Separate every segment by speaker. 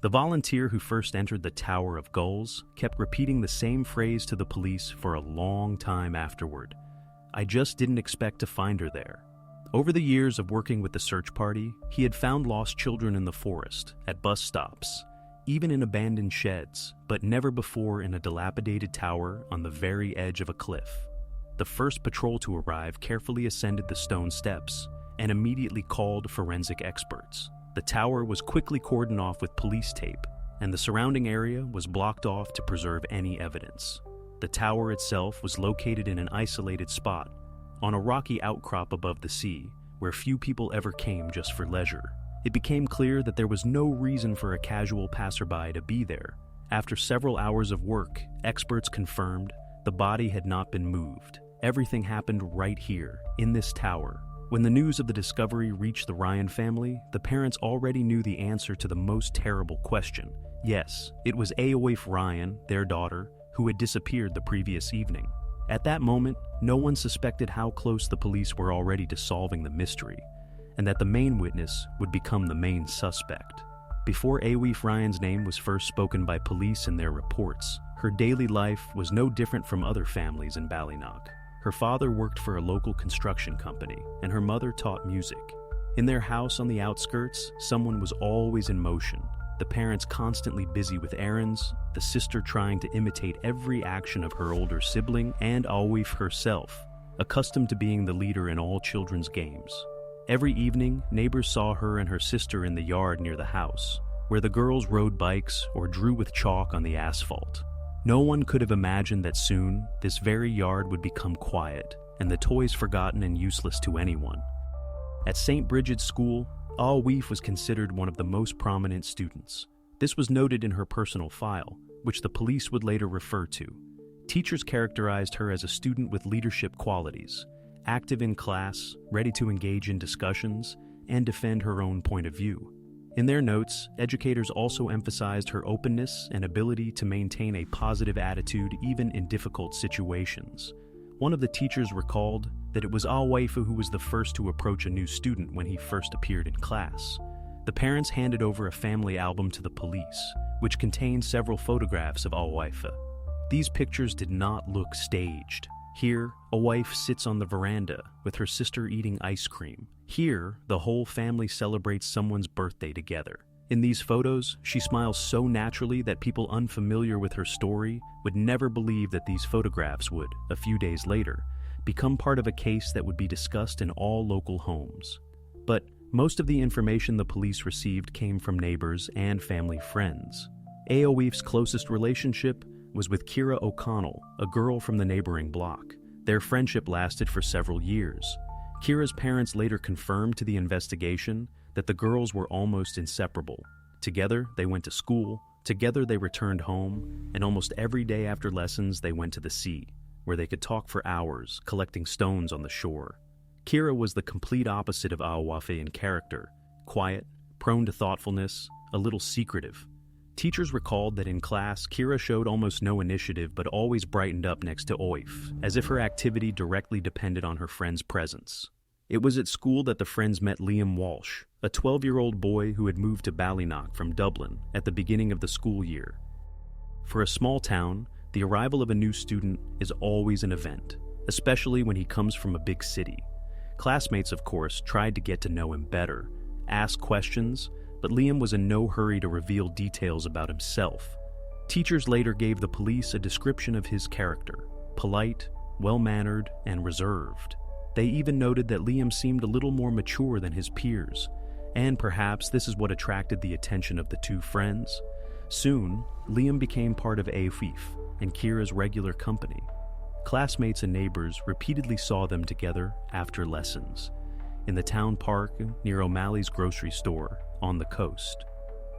Speaker 1: The volunteer who first entered the Tower of Gulls kept repeating the same phrase to the police for a long time afterward. "I just didn't expect to find her there." Over the years of working with the search party, he had found lost children in the forest, at bus stops, even in abandoned sheds, but never before in a dilapidated tower on the very edge of a cliff. The first patrol to arrive carefully ascended the stone steps and immediately called forensic experts. The tower was quickly cordoned off with police tape, and the surrounding area was blocked off to preserve any evidence. The tower itself was located in an isolated spot, on a rocky outcrop above the sea, where few people ever came just for leisure. It became clear that there was no reason for a casual passerby to be there. After several hours of work, experts confirmed the body had not been moved. Everything happened right here, in this tower. When the news of the discovery reached the Ryan family, the parents already knew the answer to the most terrible question. Yes, it was Aoife Ryan, their daughter, who had disappeared the previous evening. At that moment, no one suspected how close the police were already to solving the mystery, and that the main witness would become the main suspect. Before Aoife Ryan's name was first spoken by police in their reports, her daily life was no different from other families in Ballynock. Her father worked for a local construction company, and her mother taught music. In their house on the outskirts, someone was always in motion. The parents constantly busy with errands, the sister trying to imitate every action of her older sibling, and Aoife herself, accustomed to being the leader in all children's games. Every evening, neighbors saw her and her sister in the yard near the house, where the girls rode bikes or drew with chalk on the asphalt. No one could have imagined that soon, this very yard would become quiet, and the toys forgotten and useless to anyone. At St. Bridget's School, Aoife was considered one of the most prominent students. This was noted in her personal file, which the police would later refer to. Teachers characterized her as a student with leadership qualities, active in class, ready to engage in discussions, and defend her own point of view. In their notes, educators also emphasized her openness and ability to maintain a positive attitude even in difficult situations. One of the teachers recalled that it was Aoife who was the first to approach a new student when he first appeared in class. The parents handed over a family album to the police, which contained several photographs of Aoife. These pictures did not look staged. Here, a wife sits on the veranda with her sister eating ice cream. Here, the whole family celebrates someone's birthday together. In these photos, she smiles so naturally that people unfamiliar with her story would never believe that these photographs would, a few days later, become part of a case that would be discussed in all local homes. But most of the information the police received came from neighbors and family friends. Aoife's closest relationship was with Kira O'Connell, a girl from the neighboring block. Their friendship lasted for several years. Kira's parents later confirmed to the investigation that the girls were almost inseparable. Together, they went to school, together they returned home, and almost every day after lessons they went to the sea, where they could talk for hours, collecting stones on the shore. Kira was the complete opposite of Aoife in character, quiet, prone to thoughtfulness, a little secretive. Teachers recalled that in class, Kira showed almost no initiative but always brightened up next to Aoife, as if her activity directly depended on her friend's presence. It was at school that the friends met Liam Walsh, a 12-year-old boy who had moved to Ballynock from Dublin at the beginning of the school year. For a small town, the arrival of a new student is always an event, especially when he comes from a big city. Classmates, of course, tried to get to know him better, ask questions, but Liam was in no hurry to reveal details about himself. Teachers later gave the police a description of his character: polite, well-mannered, and reserved. They even noted that Liam seemed a little more mature than his peers, and perhaps this is what attracted the attention of the two friends. Soon, Liam became part of Aoife and Kira's regular company. Classmates and neighbors repeatedly saw them together after lessons, in the town park near O'Malley's grocery store on the coast.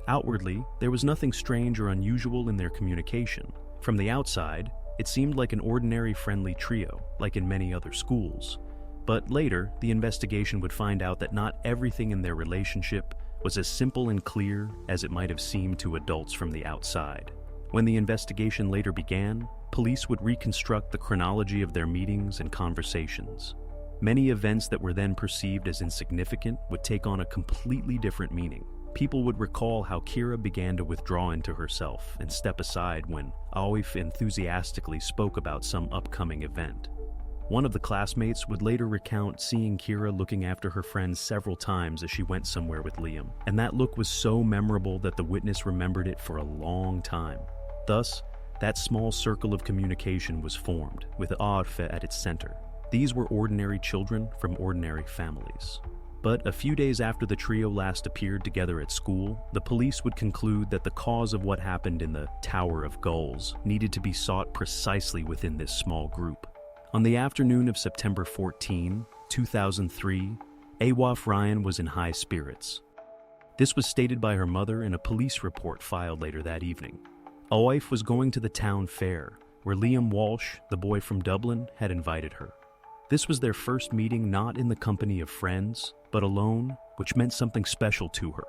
Speaker 1: Outwardly, there was nothing strange or unusual in their communication. From the outside, it seemed like an ordinary friendly trio, like in many other schools. But later, the investigation would find out that not everything in their relationship was as simple and clear as it might have seemed to adults from the outside. When the investigation later began, police would reconstruct the chronology of their meetings and conversations. Many events that were then perceived as insignificant would take on a completely different meaning. people would recall how Kira began to withdraw into herself and step aside when Aoif enthusiastically spoke about some upcoming event. One of the classmates would later recount seeing Kira looking after her friend several times as she went somewhere with Liam, and that look was so memorable that the witness remembered it for a long time. Thus, that small circle of communication was formed, with Aoif at its center. These were ordinary children from ordinary families. But a few days after the trio last appeared together at school, the police would conclude that the cause of what happened in the Tower of Gulls needed to be sought precisely within this small group. On the afternoon of September 14, 2003, Aoif Ryan was in high spirits. This was stated by her mother in a police report filed later that evening. Aoif was going to the town fair, where Liam Walsh, the boy from Dublin, had invited her. This was their first meeting not in the company of friends, but alone, which meant something special to her.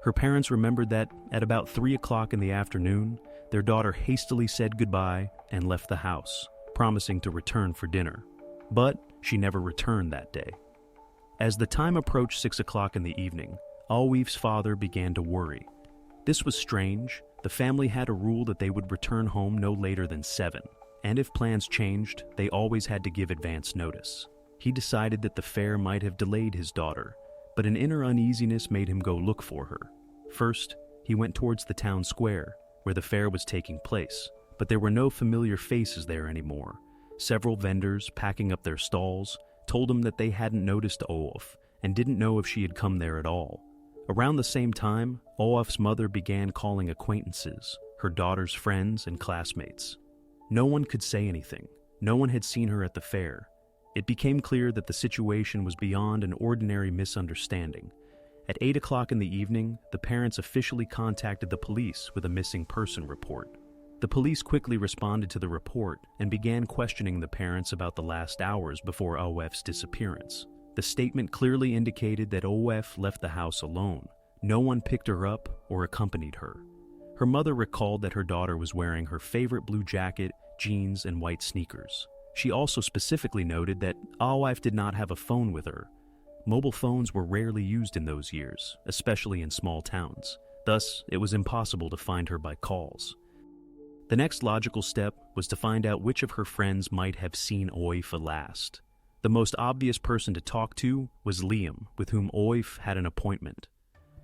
Speaker 1: Her parents remembered that, at about 3 o'clock in the afternoon, their daughter hastily said goodbye and left the house, promising to return for dinner. But she never returned that day. As the time approached 6 o'clock in the evening, Aoif's father began to worry. This was strange. The family had a rule that they would return home no later than 7. And if plans changed, they always had to give advance notice. He decided that the fair might have delayed his daughter, but an inner uneasiness made him go look for her. First, he went towards the town square, where the fair was taking place, but there were no familiar faces there anymore. Several vendors, packing up their stalls, told him that they hadn't noticed Aoif and didn't know if she had come there at all. Around the same time, Aoif's mother began calling acquaintances, her daughter's friends and classmates. No one could say anything. No one had seen her at the fair. It became clear that the situation was beyond an ordinary misunderstanding. At 8 o'clock in the evening, the parents officially contacted the police with a missing person report. The police quickly responded to the report and began questioning the parents about the last hours before Aoif's disappearance. The statement clearly indicated that Aoif left the house alone. No one picked her up or accompanied her. Her mother recalled that her daughter was wearing her favorite blue jacket, jeans, and white sneakers. She also specifically noted that Aoif did not have a phone with her. Mobile phones were rarely used in those years, especially in small towns. Thus, it was impossible to find her by calls. The next logical step was to find out which of her friends might have seen Aoif last. The most obvious person to talk to was Liam, with whom Aoif had an appointment.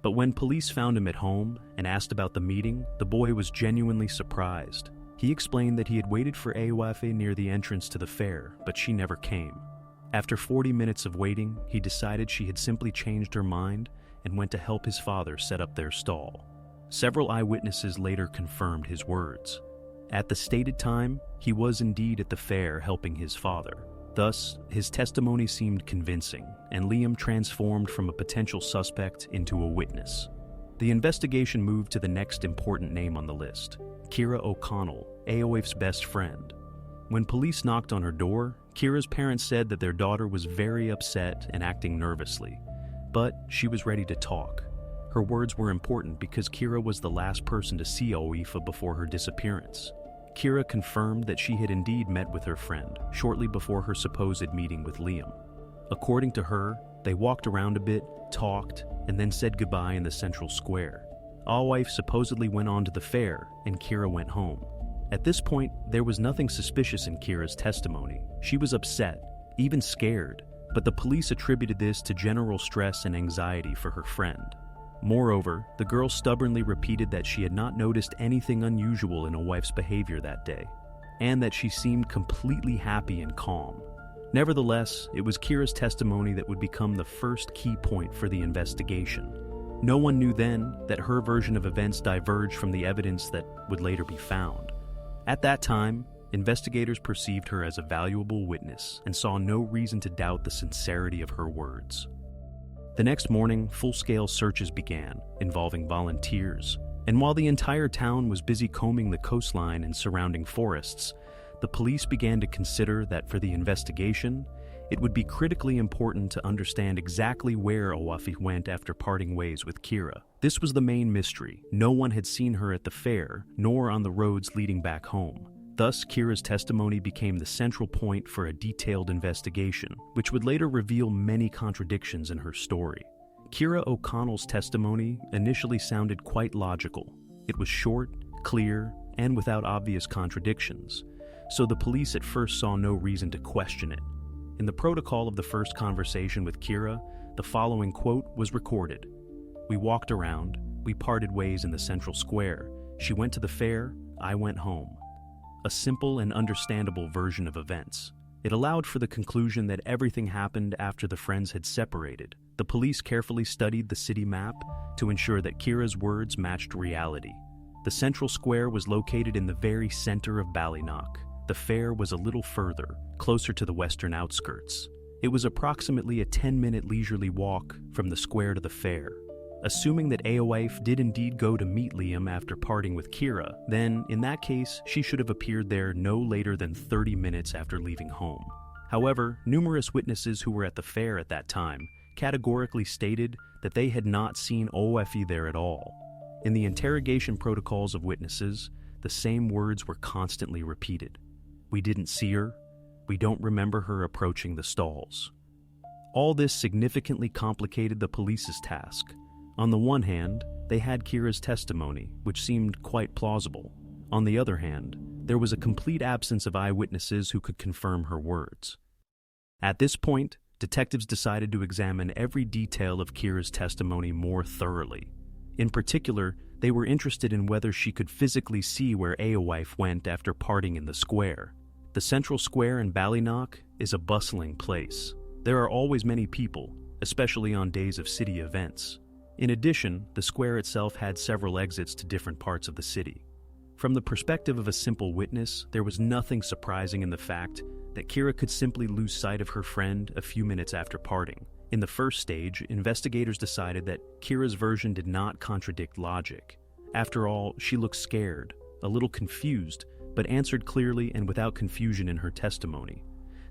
Speaker 1: But when police found him at home and asked about the meeting, the boy was genuinely surprised. He explained that he had waited for Aoif near the entrance to the fair, but she never came. After 40 minutes of waiting, he decided she had simply changed her mind and went to help his father set up their stall. Several eyewitnesses later confirmed his words. At the stated time, he was indeed at the fair helping his father. Thus, his testimony seemed convincing, and Liam transformed from a potential suspect into a witness. The investigation moved to the next important name on the list, Kira O'Connell, Aoif's best friend. When police knocked on her door, Kira's parents said that their daughter was very upset and acting nervously, but she was ready to talk. Her words were important because Kira was the last person to see Aoif before her disappearance. Kira confirmed that she had indeed met with her friend shortly before her supposed meeting with Liam. According to her, they walked around a bit, talked, and then said goodbye in the central square. Aoif supposedly went on to the fair, and Kira went home. At this point, there was nothing suspicious in Kira's testimony. She was upset, even scared, but the police attributed this to general stress and anxiety for her friend. Moreover, the girl stubbornly repeated that she had not noticed anything unusual in Aoif's behavior that day, and that she seemed completely happy and calm. Nevertheless, it was Kira's testimony that would become the first key point for the investigation. No one knew then that her version of events diverged from the evidence that would later be found. At that time, investigators perceived her as a valuable witness and saw no reason to doubt the sincerity of her words. The next morning, full-scale searches began, involving volunteers, and while the entire town was busy combing the coastline and surrounding forests, the police began to consider that for the investigation, it would be critically important to understand exactly where Aoif went after parting ways with Kira. This was the main mystery. No one had seen her at the fair, nor on the roads leading back home. Thus, Kira's testimony became the central point for a detailed investigation, which would later reveal many contradictions in her story. Kira O'Connell's testimony initially sounded quite logical. It was short, clear, and without obvious contradictions, so the police at first saw no reason to question it. In the protocol of the first conversation with Kira, the following quote was recorded. "We walked around, we parted ways in the central square. She went to the fair, I went home." A simple and understandable version of events. It allowed for the conclusion that everything happened after the friends had separated. The police carefully studied the city map to ensure that Kira's words matched reality. The central square was located in the very center of Ballynock. The fair was a little further, closer to the western outskirts. It was approximately a 10-minute leisurely walk from the square to the fair. Assuming that Eowulf did indeed go to meet Liam after parting with Kira, then, in that case, she should have appeared there no later than 30 minutes after leaving home. However, numerous witnesses who were at the fair at that time categorically stated that they had not seen Eowulf there at all. In the interrogation protocols of witnesses, the same words were constantly repeated. "We didn't see her. We don't remember her approaching the stalls." All this significantly complicated the police's task. On the one hand, they had Kira's testimony, which seemed quite plausible. On the other hand, there was a complete absence of eyewitnesses who could confirm her words. At this point, detectives decided to examine every detail of Kira's testimony more thoroughly. In particular, they were interested in whether she could physically see where Eowulf went after parting in the square. The central square in Ballynock is a bustling place. There are always many people, especially on days of city events. In addition, the square itself had several exits to different parts of the city. From the perspective of a simple witness, there was nothing surprising in the fact that Kira could simply lose sight of her friend a few minutes after parting. In the first stage, investigators decided that Kira's version did not contradict logic. After all, she looked scared, a little confused, but answered clearly and without confusion in her testimony.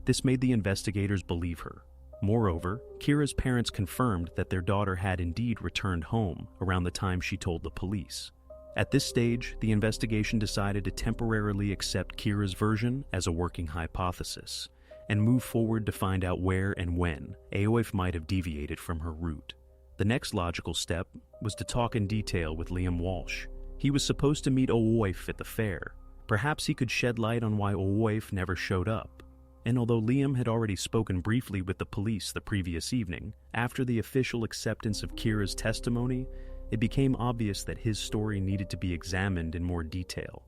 Speaker 1: This made the investigators believe her. Moreover, Kira's parents confirmed that their daughter had indeed returned home around the time she told the police. At this stage, the investigation decided to temporarily accept Kira's version as a working hypothesis and move forward to find out where and when Eowulf might have deviated from her route. The next logical step was to talk in detail with Liam Walsh. He was supposed to meet Eowulf at the fair. Perhaps he could shed light on why Eowulf never showed up. And although Liam had already spoken briefly with the police the previous evening, after the official acceptance of Kira's testimony, it became obvious that his story needed to be examined in more detail.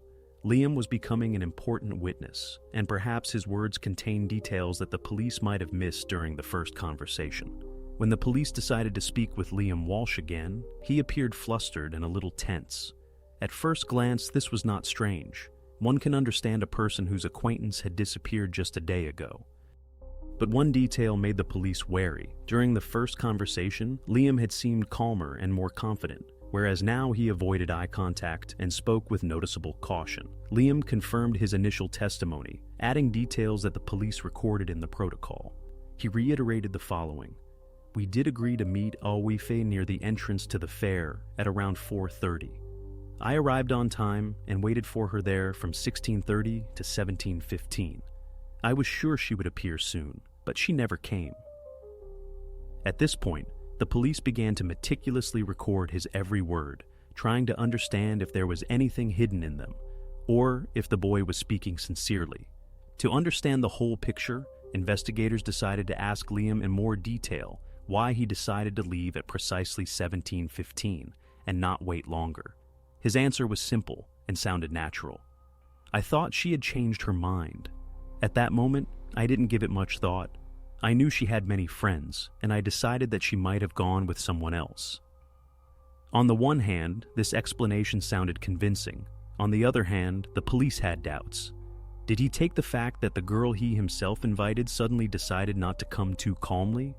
Speaker 1: Liam was becoming an important witness, and perhaps his words contained details that the police might have missed during the first conversation. When the police decided to speak with Liam Walsh again, he appeared flustered and a little tense. At first glance, this was not strange. One can understand a person whose acquaintance had disappeared just a day ago. But one detail made the police wary. During the first conversation, Liam had seemed calmer and more confident, whereas now he avoided eye contact and spoke with noticeable caution. Liam confirmed his initial testimony, adding details that the police recorded in the protocol. He reiterated the following: "We did agree to meet Eowulf near the entrance to the fair at around 4:30. I arrived on time and waited for her there from 16:30 to 17:15. I was sure she would appear soon, but she never came." At this point, the police began to meticulously record his every word, trying to understand if there was anything hidden in them, or if the boy was speaking sincerely. To understand the whole picture, investigators decided to ask Liam in more detail why he decided to leave at precisely 17:15 and not wait longer. His answer was simple and sounded natural. "I thought she had changed her mind. At that moment, I didn't give it much thought. I knew she had many friends, and I decided that she might have gone with someone else." On the one hand, this explanation sounded convincing. On the other hand, the police had doubts. Did he take the fact that the girl he himself invited suddenly decided not to come too calmly?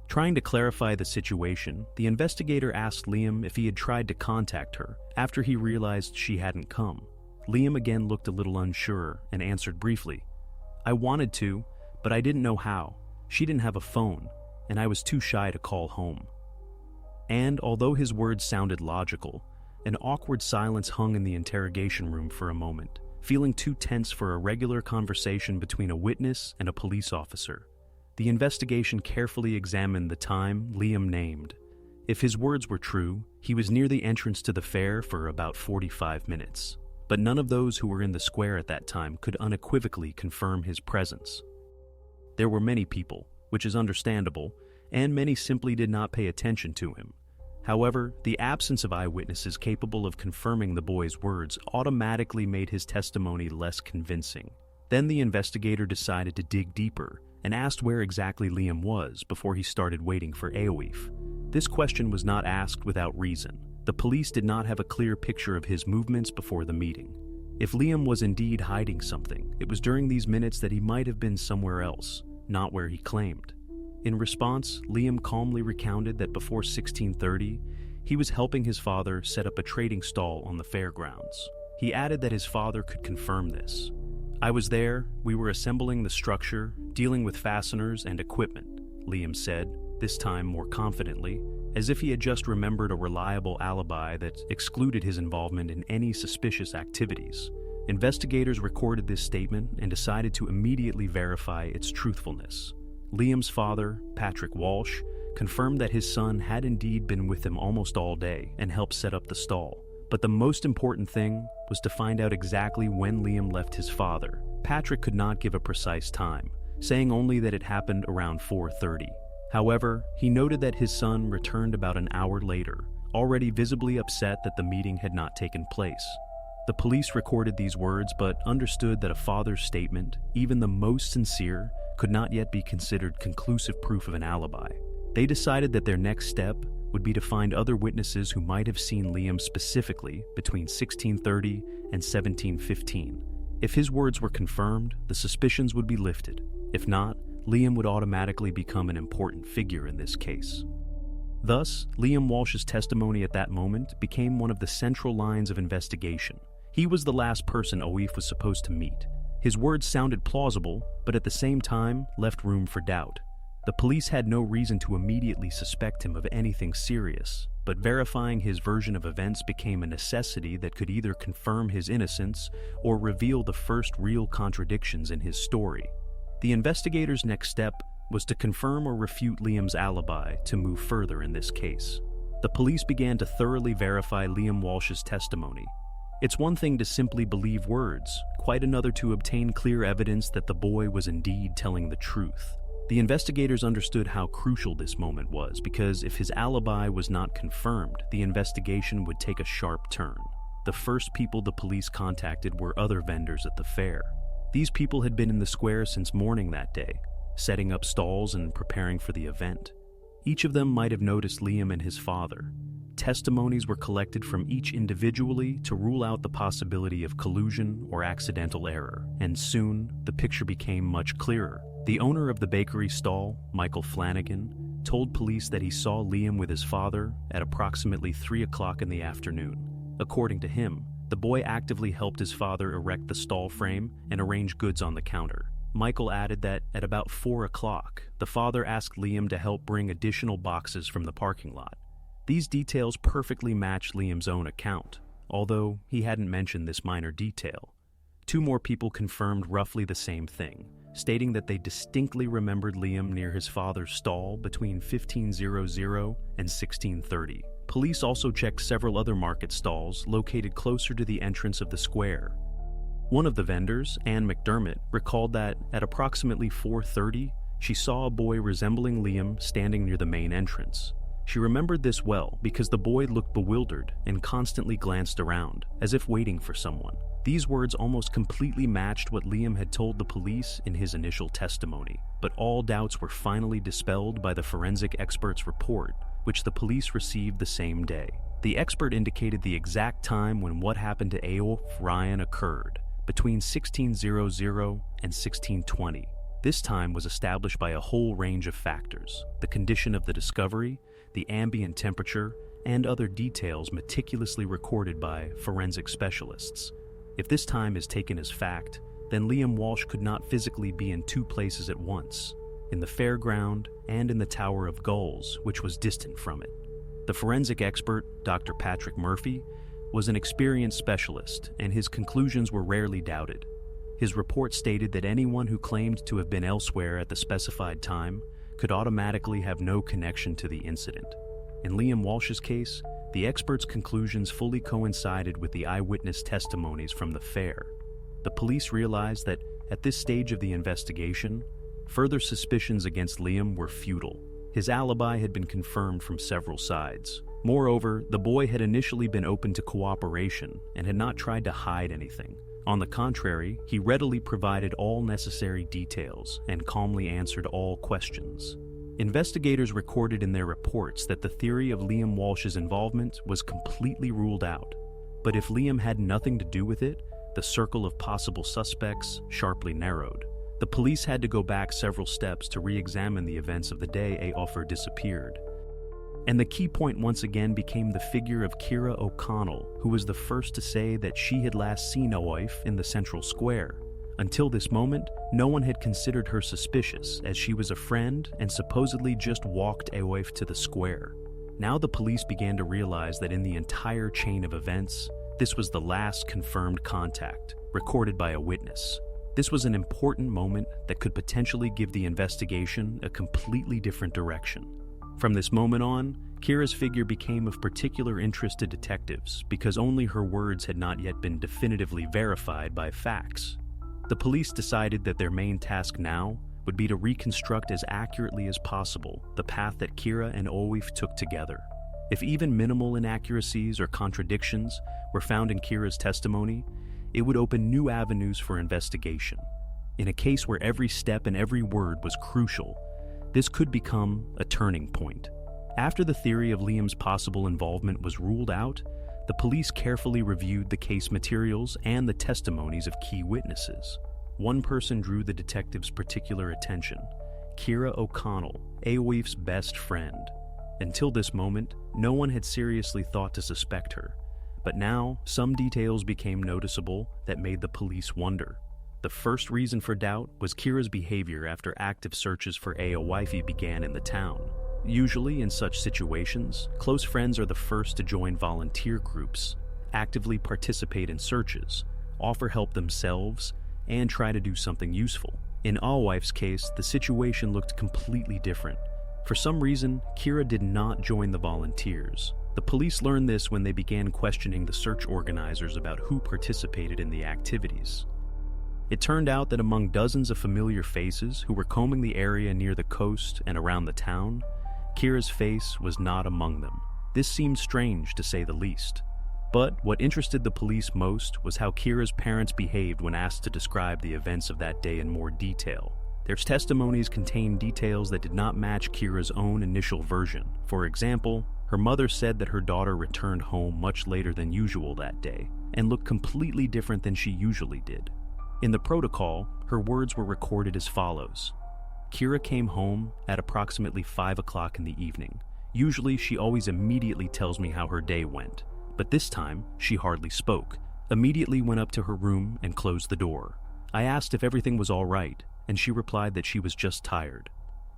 Speaker 1: Trying to clarify the situation, the investigator asked Liam if he had tried to contact her after he realized she hadn't come. Liam again looked a little unsure and answered briefly, "I wanted to, but I didn't know how. She didn't have a phone, and I was too shy to call home." And although his words sounded logical, an awkward silence hung in the interrogation room for a moment, feeling too tense for a regular conversation between a witness and a police officer. The investigation carefully examined the time Liam named. If his words were true, he was near the entrance to the fair for about 45 minutes. But none of those who were in the square at that time could unequivocally confirm his presence. There were many people, which is understandable, and many simply did not pay attention to him. However, the absence of eyewitnesses capable of confirming the boy's words automatically made his testimony less convincing. Then the investigator decided to dig deeper and asked where exactly Liam was before he started waiting for Aoif. This question was not asked without reason. The police did not have a clear picture of his movements before the meeting. If Liam was indeed hiding something, it was during these minutes that he might have been somewhere else, not where he claimed. In response, Liam calmly recounted that before 1630, he was helping his father set up a trading stall on the fairgrounds. He added that his father could confirm this. "I was there, we were assembling the structure, dealing with fasteners and equipment," Liam said, this time more confidently, as if he had just remembered a reliable alibi that excluded his involvement in any suspicious activities. Investigators recorded this statement and decided to immediately verify its truthfulness. Liam's father, Patrick Walsh, confirmed that his son had indeed been with him almost all day and helped set up the stall. But the most important thing was to find out exactly when Liam left his father. Patrick could not give a precise time, saying only that it happened around 4:30. However, he noted that his son returned about an hour later, already visibly upset that the meeting had not taken place. The police recorded these words but understood that a father's statement, even the most sincere, could not yet be considered conclusive proof of an alibi. They decided that their next step would be to find other witnesses who might have seen Liam specifically between 1630 and 1715. If his words were confirmed, the suspicions would be lifted. If not, Liam would automatically become an important figure in this case. Thus, Liam Walsh's testimony at that moment became one of the central lines of investigation. He was the last person Aoif was supposed to meet. His words sounded plausible, but at the same time left room for doubt. The police had no reason to immediately suspect him of anything serious, but verifying his version of events became a necessity that could either confirm his innocence or reveal the first real contradictions in his story. The investigators' next step was to confirm or refute Liam's alibi to move further in this case. The police began to thoroughly verify Liam Walsh's testimony. It's one thing to simply believe words, quite another to obtain clear evidence that the boy was indeed telling the truth. The investigators understood how crucial this moment was because if his alibi was not confirmed, the investigation would take a sharp turn. The first people the police contacted were other vendors at the fair. These people had been in the square since morning that day, setting up stalls and preparing for the event. Each of them might have noticed Liam and his father. Testimonies were collected from each individually to rule out the possibility of collusion or accidental error, and soon the picture became much clearer. The owner of the bakery stall, Michael Flanagan, told police that he saw Liam with his father at approximately 3 o'clock in the afternoon. According to him, the boy actively helped his father erect the stall frame and arrange goods on the counter. Michael added that at about 4 o'clock, the father asked Liam to help bring additional boxes from the parking lot. These details perfectly matched Liam's own account, although he hadn't mentioned this minor detail. 2 more people confirmed roughly the same thing, stating that they distinctly remembered Liam near his father's stall between 1500 and 1630. Police also checked several other market stalls located closer to the entrance of the square. One of the vendors, Ann McDermott, recalled that at approximately 4:30, she saw a boy resembling Liam standing near the main entrance. She remembered this well because the boy looked bewildered and constantly glanced around, as if waiting for someone. These words almost completely matched what Liam had told the police in his initial testimony, but all doubts were finally dispelled by the forensic expert's report, which the police received the same day. The expert indicated the exact time when what happened to Aoif Ryan occurred, between 1600 and 1620. This time was established by a whole range of factors: the condition of the discovery, the ambient temperature, and other details meticulously recorded by forensic specialists. If this time is taken as fact, then Liam Walsh could not physically be in 2 places at once, in the fairground and in the Tower of Gulls, which was distant from it. The forensic expert, Dr. Patrick Murphy, was an experienced specialist, and his conclusions were rarely doubted. His report stated that anyone who claimed to have been elsewhere at the specified time could automatically have no connection to the incident. In Liam Walsh's case, the experts' conclusions fully coincided with the eyewitness testimonies from the fair. The police realized that, at this stage of the investigation, further suspicions against Liam were futile. His alibi had been confirmed from several sides. Moreover, the boy had initially been open to cooperation and had not tried to hide anything. On the contrary, he readily provided all necessary details and calmly answered all questions. Investigators recorded in their reports that the theory of Liam Walsh's involvement was completely ruled out. But if Liam had nothing to do with it, the circle of possible suspects sharply narrowed. The police had to go back several steps to re-examine the events of the day Aoife disappeared. And the key point once again became the figure of Ciara O'Connell, who was the first to say that she had last seen Aoife in the central square. Until this moment, no one had considered her suspicious, as she was a friend and supposedly just walked Aoife to the square. Now the police began to realize that in the entire chain of events, this was the last confirmed contact, recorded by a witness. This was an important moment that could potentially give the investigation a completely different direction. From this moment on, Ciara's figure became of particular interest to detectives because only her words had not yet been definitively verified by facts. The police decided that their main task now would be to reconstruct as accurately as possible the path that Ciara and Aoife took together. If even minimal inaccuracies or contradictions were found in Ciara's testimony, it would open new avenues for investigation. In a case where every step and every word was crucial, this could become a turning point. After the theory of Liam's possible involvement was ruled out, the police carefully reviewed the case materials and the testimonies of key witnesses. One person drew the detectives' particular attention: Ciara O'Connell, Aoife's best friend. Until this moment, no one had seriously thought to suspect her, but now some details became noticeable that made the police wonder. The first reason for doubt was Ciara's behavior after active searches for Aoife began in the town. Usually, in such situations, close friends are the first to join volunteer groups, actively participate in searches, offer help themselves, and try to do something useful. In Aoife's case, the situation looked completely different. For some reason, Ciara did not join the volunteers. The police learned this when they began questioning the search organizers about who participated in the activities. It turned out that among dozens of familiar faces who were combing the area near the coast and around the town, Ciara's face was not among them. This seemed strange, to say the least. But what interested the police most was how Ciara's parents behaved when asked to describe the events of that day in more detail. Their testimonies contained details that did not match Ciara's own initial version. For example, her mother said that her daughter returned home much later than usual that day, and looked completely different than she usually did. In the protocol, her words were recorded as follows: Ciara came home at approximately 5 o'clock in the evening. Usually, she always immediately tells me how her day went, but this time, she hardly spoke, immediately went up to her room and closed the door. I asked if everything was all right, and she replied that she was just tired.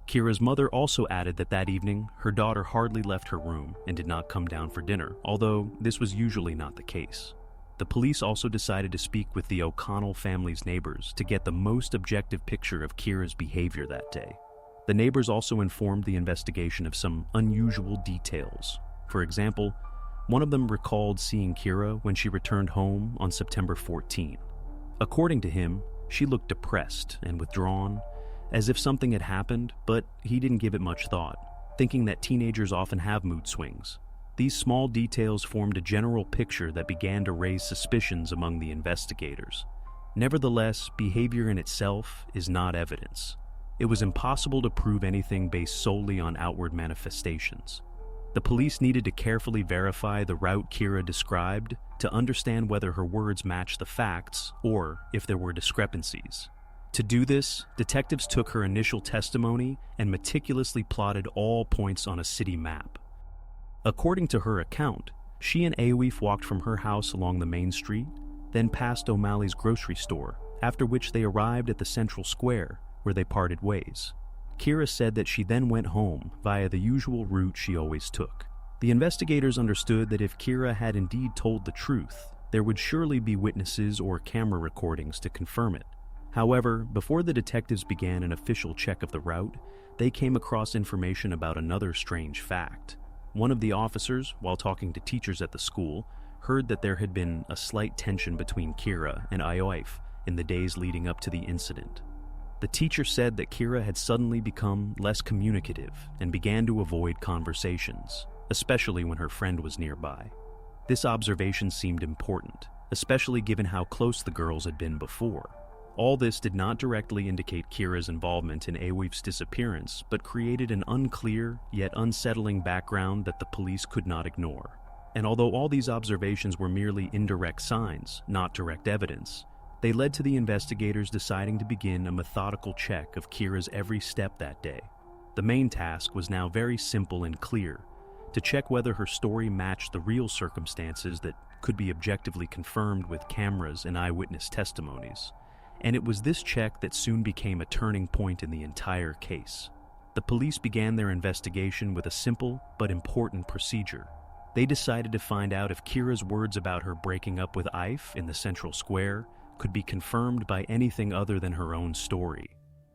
Speaker 1: Ciara's mother also added that that evening, her daughter hardly left her room and did not come down for dinner, although this was usually not the case. The police also decided to speak with the O'Connell family's neighbors to get the most objective picture of Ciara's behavior that day. The neighbors also informed the investigation of some unusual details. For example, one of them recalled seeing Ciara when she returned home on September 14. According to him, she looked depressed and withdrawn, as if something had happened, but he didn't give it much thought, thinking that teenagers often have mood swings. These small details formed a general picture that began to raise suspicions among the investigators. Nevertheless, behavior in itself is not evidence. It was impossible to prove anything based solely on outward manifestations. The police needed to carefully verify the route Ciara described to understand whether her words matched the facts or if there were discrepancies. To do this, detectives took her initial testimony and meticulously plotted all points on a city map. According to her account, she and Aoife walked from her house along the main street, then past O'Malley's grocery store, after which they arrived at the central square, where they parted ways. Ciara said that she then went home via the usual route she always took. The investigators understood that if Ciara had indeed told the truth, there would surely be witnesses or camera recordings to confirm it. However, before the detectives began an official check of the route, they came across information about another strange fact. One of the officers, while talking to teachers at the school, heard that there had been a slight tension between Kira and Ioif in the days leading up to the incident. The teacher said that Kira had suddenly become less communicative and began to avoid conversations, especially when her friend was nearby. This observation seemed important, especially given how close the girls had been before. All this did not directly indicate Kira's involvement in Ioif's disappearance, but created an unclear yet unsettling background that the police could not ignore. And although all these observations were merely indirect signs, not direct evidence, they led to the investigators deciding to begin a methodical check of Kira's every step that day. The main task was now very simple and clear: to check whether her story matched the real circumstances that could be objectively confirmed with cameras and eyewitness testimonies. And it was this check that soon became a turning point in the entire case. The police began their investigation with a simple but important procedure. They decided to find out if Kira's words about her breaking up with Eif in the central square could be confirmed by anything other than her own story.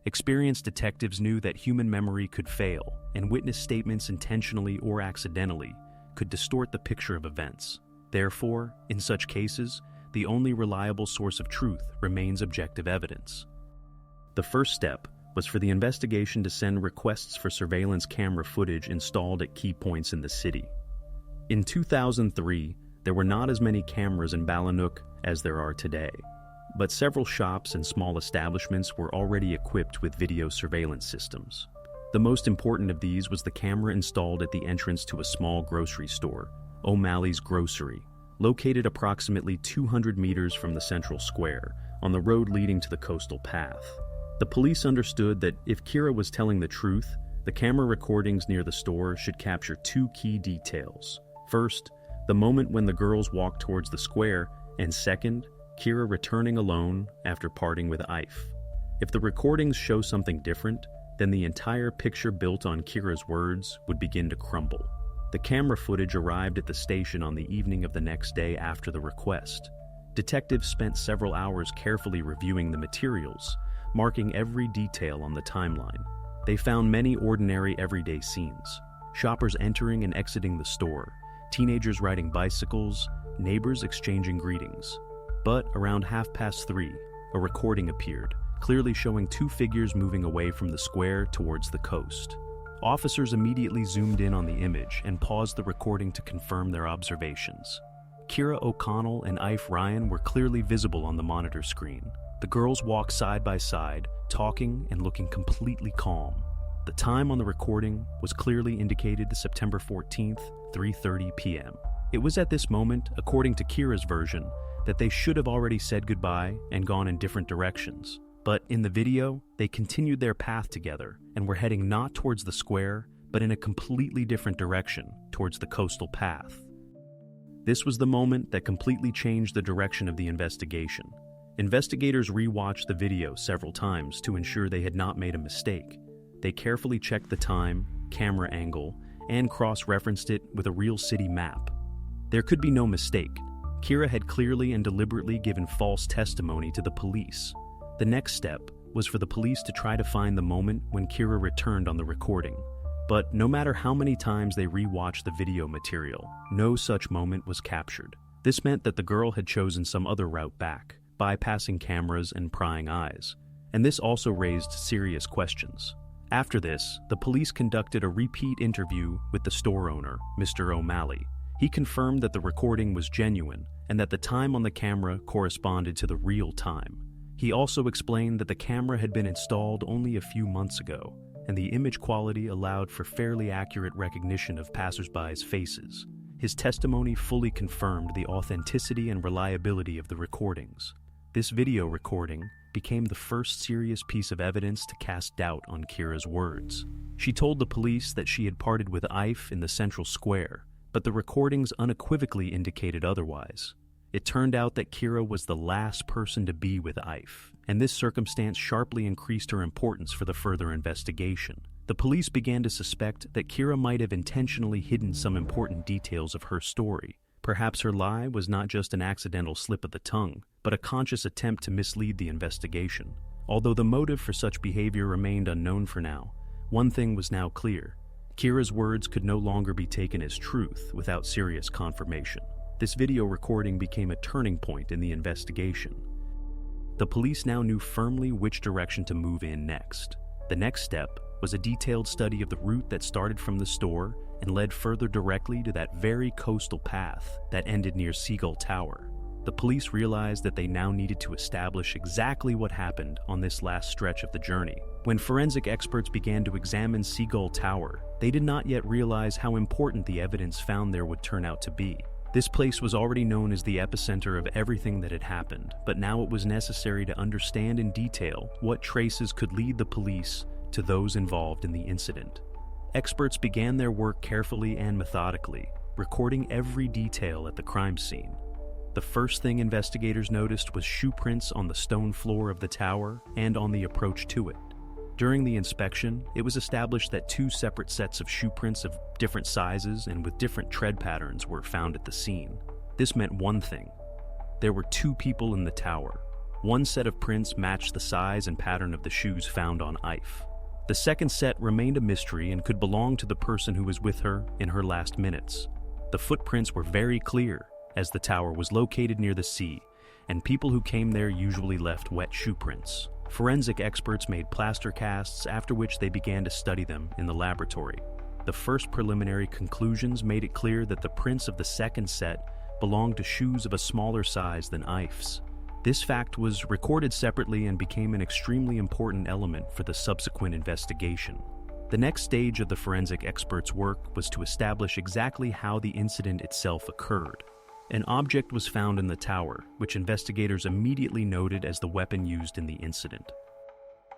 Speaker 1: Experienced detectives knew that human memory could fail, and witness statements intentionally or accidentally could distort the picture of events. Therefore, in such cases, the only reliable source of truth remains objective evidence. The first step was for the investigation to send requests for surveillance camera footage installed at key points in the city. In 2003, there were not as many cameras in Balanuc as there are today, but several shops and small establishments were already equipped with video surveillance systems. The most important of these was the camera installed at the entrance to a small grocery store, O'Malley's Grocery, located approximately 200 meters from the central square, on the road leading to the coastal path. The police understood that if Kira was telling the truth, the camera recordings near the store should capture two key details. First, the moment when the girls walked towards the square, and second, Kira returning alone after parting with Eif. If the recordings show something different, then the entire picture built on Kira's words would begin to crumble. The camera footage arrived at the station on the evening of the next day after the request. Detectives spent several hours carefully reviewing the materials, marking every detail on the timeline. They found many ordinary everyday scenes: shoppers entering and exiting the store, teenagers riding bicycles, neighbors exchanging greetings. But around 3:30, a recording appeared, clearly showing two figures moving away from the square towards the coast. Officers immediately zoomed in on the image and paused the recording to confirm their observations. Kira O'Connell and Eif Ryan were clearly visible on the monitor screen. The girls walked side by side, talking and looking completely calm. The time on the recording was clearly indicated to September 14th, 3:30 p.m. It was at this moment, according to Kira's version, that they should have already said goodbye and gone in different directions. But in the video, they continued their path together and were heading not towards the square, but in a completely different direction, towards the coastal path. This was the moment that completely changed the direction of the investigation. Investigators rewatched the video several times to ensure they had not made a mistake. They carefully checked the time, camera angle, and cross-referenced it with a real city map. There could be no mistake. Kira had clearly and deliberately given false testimony to the police. The next step was for the police to try to find the moment when Kira returned on the recording. But no matter how many times they rewatched the video material, no such moment was captured. This meant that the girl had chosen some other route back, bypassing cameras and prying eyes. And this also raised serious questions. After this, the police conducted a repeat interview with the store owner, Mr. O'Malley. He confirmed that the recording was genuine and that the time on the camera corresponded to the real time. He also explained that the camera had been installed only a few months ago, and the image quality allowed for fairly accurate recognition of passersby's faces. His testimony fully confirmed the authenticity and reliability of the recordings. This video recording became the first serious piece of evidence to cast doubt on Kira's words. She told the police that she had parted with Eif in the central square, but the recordings unequivocally indicated otherwise. It turned out that Kira was the last person to be with Eif, and this circumstance sharply increased her importance for the further investigation. The police began to suspect that Kira might have intentionally hidden some important details of her story. Perhaps her lie was not just an accidental slip of the tongue, but a conscious attempt to mislead the investigation. Although the motive for such behavior remained unknown for now, one thing was now clear. Kira's words could no longer be taken as truth without serious confirmation. This video recording became a turning point in the investigation. The police now knew firmly which direction to move in next. The next step was a detailed study of the route that started from the store and led further directly to that very coastal path that ended near Seagull Tower. The police realized that they now needed to establish exactly what happened on this last stretch of the journey. When forensic experts began to examine Seagull Tower, they did not yet realize how important the evidence found there would turn out to be. This place was already known as the epicenter of everything that had happened, but now it was necessary to understand in detail what traces could lead the police to those involved in the incident. Experts began their work carefully and methodically, recording every detail at the crime scene. The first thing investigators noticed was shoe prints on the stone floor of the tower and on the approach to it. During the inspection, it was established that two separate sets of shoe prints of different sizes and with different tread patterns were found at the scene. This meant one thing: there were two people in the tower. One set of prints matched the size and pattern of the shoes found on Ife. The second set remained a mystery and could belong to the person who was with her in her last minutes. The footprints were very clear, as the tower was located near the sea, and people who came there usually left wet shoe prints. Forensic experts made plaster casts, after which they began to study them in the laboratory. The first preliminary conclusions made it clear that the prints of the second set belonged to shoes of a smaller size than Ife's. This fact was recorded separately and became an extremely important element for the subsequent investigation. The next stage of the forensic experts' work was to establish exactly how the incident itself occurred. An object was found in the tower, which investigators immediately noted as the weapon used in the incident.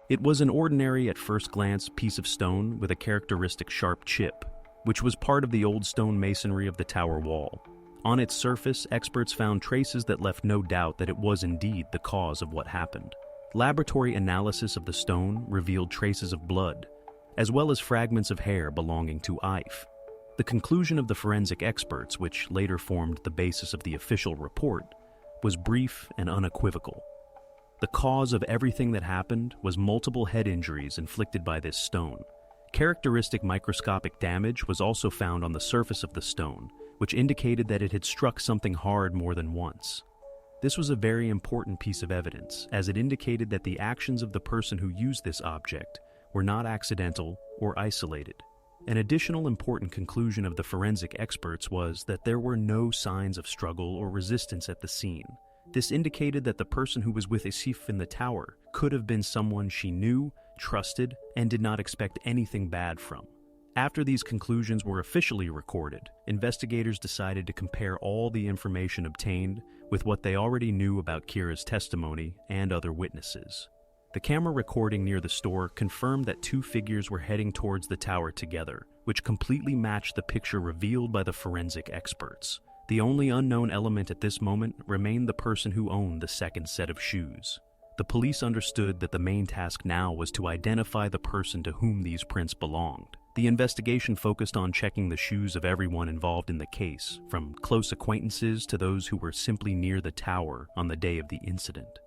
Speaker 1: It was an ordinary, at first glance, piece of stone with a characteristic sharp chip, which was part of the old stone masonry of the tower wall. On its surface, experts found traces that left no doubt that it was indeed the cause of what happened. Laboratory analysis of the stone revealed traces of blood, as well as fragments of hair belonging to Ife. The conclusion of the forensic experts, which later formed the basis of the official report, was brief and unequivocal. The cause of everything that happened was multiple head injuries inflicted by this stone. Characteristic microscopic damage was also found on the surface of the stone, which indicated that it had struck something hard more than once. This was a very important piece of evidence, as it indicated that the actions of the person who used this object were not accidental or isolated. An additional important conclusion of the forensic experts was that there were no signs of struggle or resistance at the scene. This indicated that the person who was with Asif in the tower could have been someone she knew, trusted, and did not expect anything bad from. After these conclusions were officially recorded, investigators decided to compare all the information obtained with what they already knew about Kira's testimony and other witnesses. The camera recording near the store confirmed that two figures were heading towards the tower together, which completely matched the picture revealed by the forensic experts. The only unknown element at this moment remained the person who owned the second set of shoes. The police understood that the main task now was to identify the person to whom these prints belonged. The investigation focused on checking the shoes of everyone involved in the case, from close acquaintances to those who were simply near the tower on the day of the incident.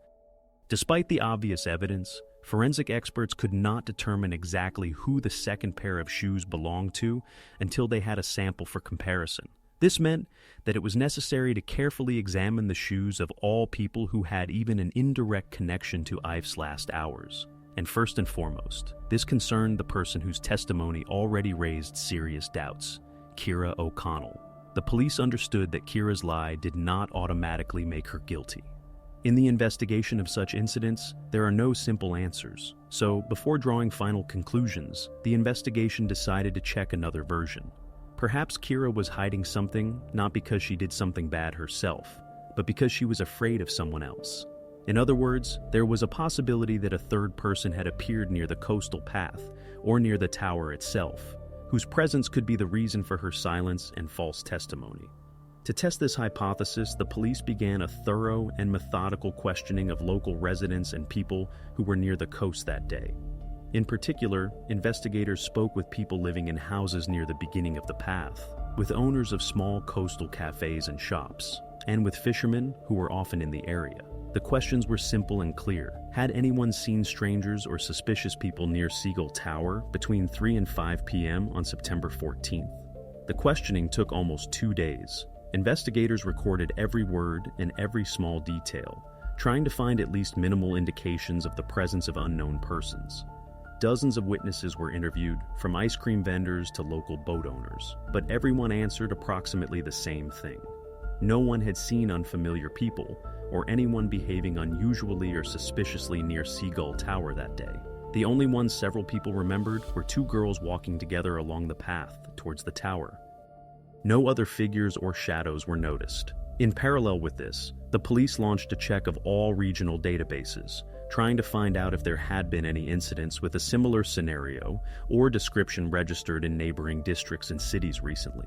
Speaker 1: Despite the obvious evidence, forensic experts could not determine exactly who the second pair of shoes belonged to until they had a sample for comparison. This meant that it was necessary to carefully examine the shoes of all people who had even an indirect connection to Ife's last hours. And first and foremost, this concerned the person whose testimony already raised serious doubts: Kira O'Connell. The police understood that Kira's lie did not automatically make her guilty. In the investigation of such incidents, there are no simple answers. So, before drawing final conclusions, the investigation decided to check another version. Perhaps Kira was hiding something, not because she did something bad herself, but because she was afraid of someone else. In other words, there was a possibility that a third person had appeared near the coastal path, or near the tower itself, whose presence could be the reason for her silence and false testimony. To test this hypothesis, the police began a thorough and methodical questioning of local residents and people who were near the coast that day. In particular, investigators spoke with people living in houses near the beginning of the path, with owners of small coastal cafes and shops, and with fishermen who were often in the area. The questions were simple and clear. Had anyone seen strangers or suspicious people near Seagull Tower between 3 and 5 p.m. on September 14th? The questioning took almost 2 days. Investigators recorded every word and every small detail, trying to find at least minimal indications of the presence of unknown persons. Dozens of witnesses were interviewed, from ice cream vendors to local boat owners, but everyone answered approximately the same thing. No one had seen unfamiliar people or anyone behaving unusually or suspiciously near Seagull Tower that day. The only ones several people remembered were 2 girls walking together along the path towards the tower. No other figures or shadows were noticed. In parallel with this, the police launched a check of all regional databases, trying to find out if there had been any incidents with a similar scenario or description registered in neighboring districts and cities recently.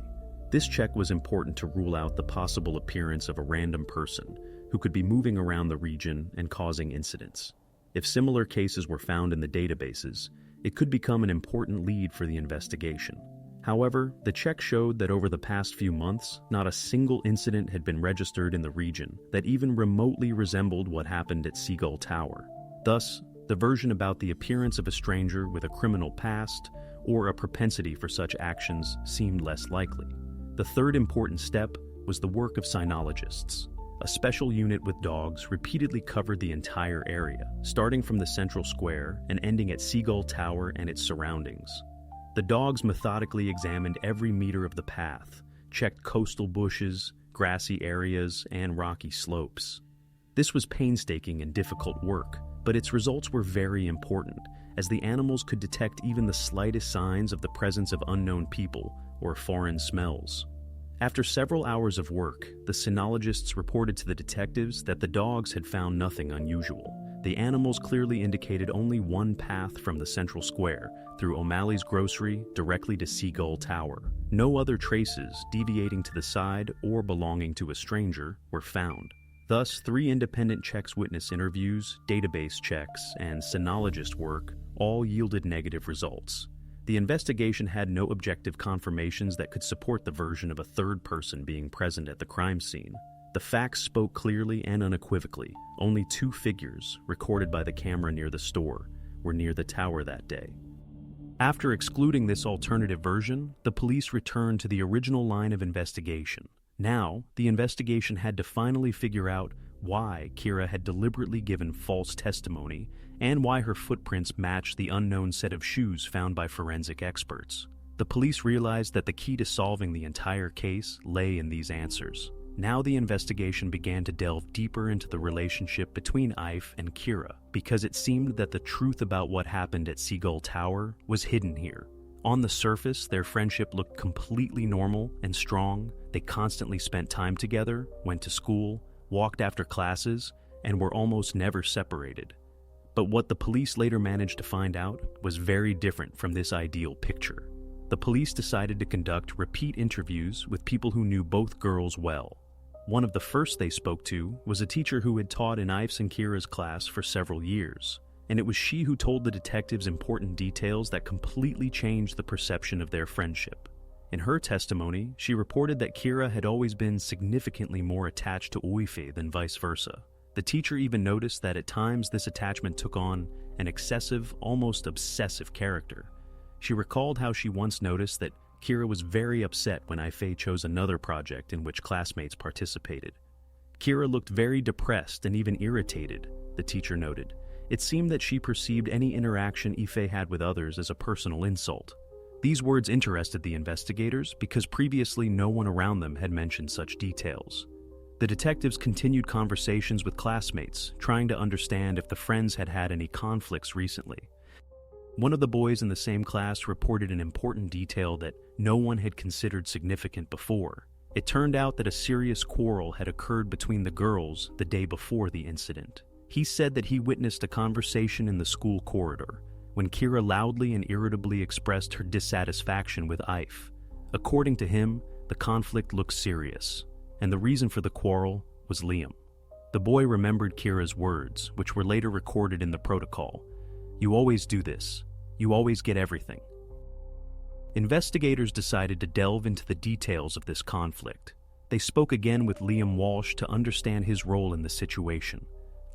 Speaker 1: This check was important to rule out the possible appearance of a random person who could be moving around the region and causing incidents. If similar cases were found in the databases, it could become an important lead for the investigation. However, the check showed that over the past few months, not a single incident had been registered in the region that even remotely resembled what happened at Seagull Tower. Thus, the version about the appearance of a stranger with a criminal past or a propensity for such actions seemed less likely. The third important step was the work of cynologists. A special unit with dogs repeatedly covered the entire area, starting from the central square and ending at Seagull Tower and its surroundings. The dogs methodically examined every meter of the path, checked coastal bushes, grassy areas, and rocky slopes. This was painstaking and difficult work, but its results were very important, as the animals could detect even the slightest signs of the presence of unknown people or foreign smells. After several hours of work, the cynologists reported to the detectives that the dogs had found nothing unusual. The animals clearly indicated only one path from the central square, through O'Malley's grocery directly to Seagull Tower. No other traces deviating to the side or belonging to a stranger were found. Thus, 3 independent checks, witness interviews, database checks, and cynologist work all yielded negative results. The investigation had no objective confirmations that could support the version of a third person being present at the crime scene. The facts spoke clearly and unequivocally. Only 2 figures, recorded by the camera near the store, were near the tower that day. After excluding this alternative version, the police returned to the original line of investigation. Now, the investigation had to finally figure out why Kira had deliberately given false testimony and why her footprints matched the unknown set of shoes found by forensic experts. The police realized that the key to solving the entire case lay in these answers. Now the investigation began to delve deeper into the relationship between Ife and Kira, because it seemed that the truth about what happened at Seagull Tower was hidden here. On the surface, their friendship looked completely normal and strong. They constantly spent time together, went to school, walked after classes, and were almost never separated. But what the police later managed to find out was very different from this ideal picture. The police decided to conduct repeat interviews with people who knew both girls well. One of the first they spoke to was a teacher who had taught in Ife's and Kira's class for several years, and it was she who told the detectives important details that completely changed the perception of their friendship. In her testimony, she reported that Kira had always been significantly more attached to Ife than vice versa. The teacher even noticed that at times this attachment took on an excessive, almost obsessive character. She recalled how she once noticed that Kira was very upset when Ife chose another project in which classmates participated. Kira looked very depressed and even irritated, the teacher noted. It seemed that she perceived any interaction Ife had with others as a personal insult. These words interested the investigators because previously no one around them had mentioned such details. The detectives continued conversations with classmates, trying to understand if the friends had had any conflicts recently. One of the boys in the same class reported an important detail that no one had considered significant before. It turned out that a serious quarrel had occurred between the girls the day before the incident. He said that he witnessed a conversation in the school corridor when Kira loudly and irritably expressed her dissatisfaction with Ife. According to him, the conflict looked serious, and the reason for the quarrel was Liam. The boy remembered Kira's words, which were later recorded in the protocol. "You always do this. You always get everything." Investigators decided to delve into the details of this conflict. They spoke again with Liam Walsh to understand his role in the situation.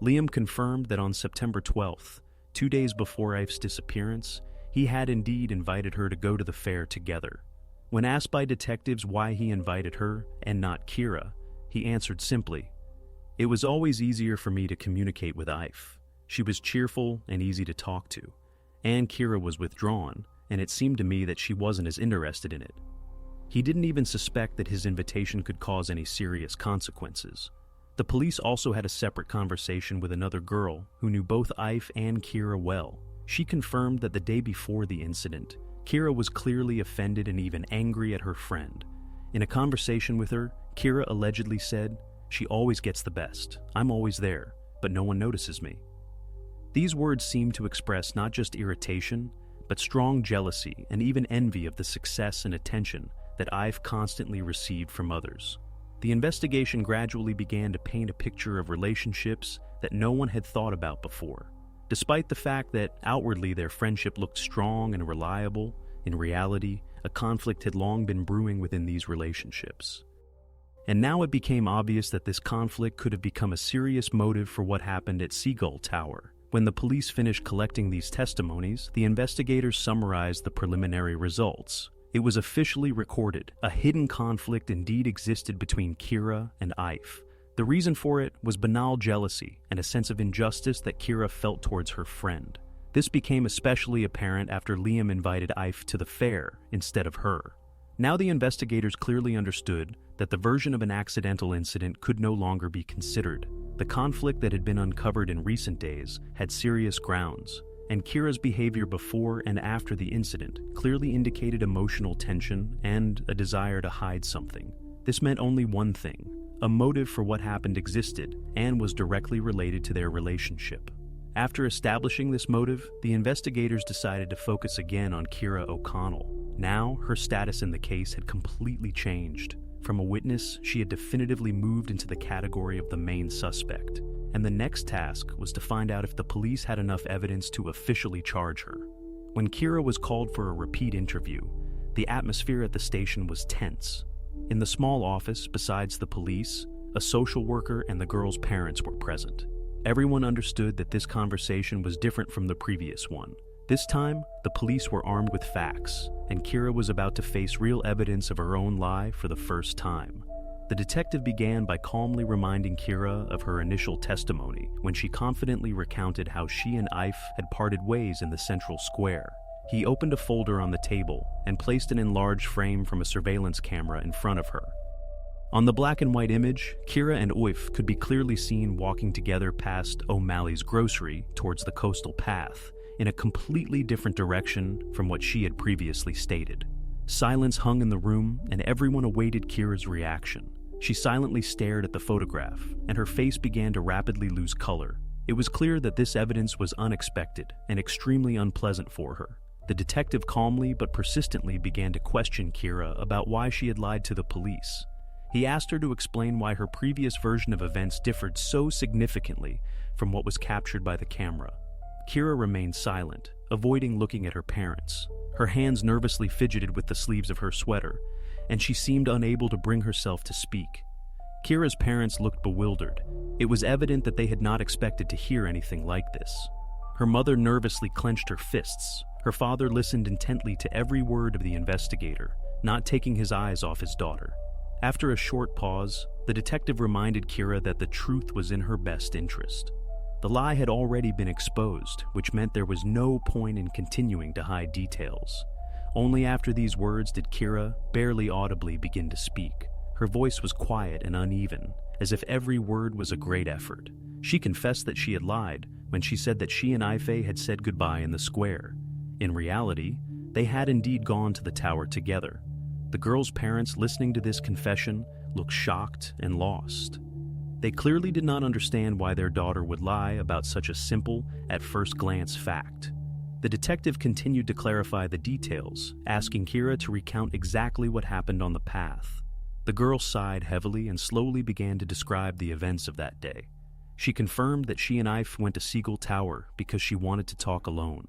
Speaker 1: Liam confirmed that on September 12th, 2 days before Ife's disappearance, he had indeed invited her to go to the fair together. When asked by detectives why he invited her and not Kira, he answered simply, "It was always easier for me to communicate with Ife. She was cheerful and easy to talk to, and Kira was withdrawn, and it seemed to me that she wasn't as interested in it." He didn't even suspect that his invitation could cause any serious consequences. The police also had a separate conversation with another girl who knew both Ife and Kira well. She confirmed that the day before the incident, Kira was clearly offended and even angry at her friend. In a conversation with her, Kira allegedly said, "She always gets the best. I'm always there, but no one notices me." These words seem to express not just irritation, but strong jealousy and even envy of the success and attention that Ife constantly received from others. The investigation gradually began to paint a picture of relationships that no one had thought about before. Despite the fact that outwardly their friendship looked strong and reliable, in reality, a conflict had long been brewing within these relationships. And now it became obvious that this conflict could have become a serious motive for what happened at Seagull Tower. When the police finished collecting these testimonies, the investigators summarized the preliminary results. It was officially recorded. A hidden conflict indeed existed between Kira and Ife. The reason for it was banal jealousy and a sense of injustice that Kira felt towards her friend. This became especially apparent after Liam invited Ife to the fair instead of her. Now the investigators clearly understood that the version of an accidental incident could no longer be considered. The conflict that had been uncovered in recent days had serious grounds, and Kira's behavior before and after the incident clearly indicated emotional tension and a desire to hide something. This meant only one thing: a motive for what happened existed and was directly related to their relationship. After establishing this motive, the investigators decided to focus again on Kira O'Connell. Now, her status in the case had completely changed. From a witness, she had definitively moved into the category of the main suspect, and the next task was to find out if the police had enough evidence to officially charge her. When Kira was called for a repeat interview, the atmosphere at the station was tense. In the small office, besides the police, a social worker and the girl's parents were present. Everyone understood that this conversation was different from the previous one. This time, the police were armed with facts, and Kira was about to face real evidence of her own lie for the first time. The detective began by calmly reminding Kira of her initial testimony when she confidently recounted how she and Ife had parted ways in the central square. He opened a folder on the table and placed an enlarged frame from a surveillance camera in front of her. On the black and white image, Kira and Ife could be clearly seen walking together past O'Malley's grocery towards the coastal path, in a completely different direction from what she had previously stated. Silence hung in the room, and everyone awaited Kira's reaction. She silently stared at the photograph, and her face began to rapidly lose color. It was clear that this evidence was unexpected and extremely unpleasant for her. The detective calmly but persistently began to question Kira about why she had lied to the police. He asked her to explain why her previous version of events differed so significantly from what was captured by the camera. Kira remained silent, avoiding looking at her parents. Her hands nervously fidgeted with the sleeves of her sweater, and she seemed unable to bring herself to speak. Kira's parents looked bewildered. It was evident that they had not expected to hear anything like this. Her mother nervously clenched her fists. Her father listened intently to every word of the investigator, not taking his eyes off his daughter. After a short pause, the detective reminded Kira that the truth was in her best interest. The lie had already been exposed, which meant there was no point in continuing to hide details. Only after these words did Kira, barely audibly, begin to speak. Her voice was quiet and uneven, as if every word was a great effort. She confessed that she had lied when she said that she and Ife had said goodbye in the square. In reality, they had indeed gone to the tower together. The girl's parents, listening to this confession, looked shocked and lost. They clearly did not understand why their daughter would lie about such a simple, at first glance, fact. The detective continued to clarify the details, asking Kira to recount exactly what happened on the path. The girl sighed heavily and slowly began to describe the events of that day. She confirmed that she and Ife went to Seagull Tower because she wanted to talk alone.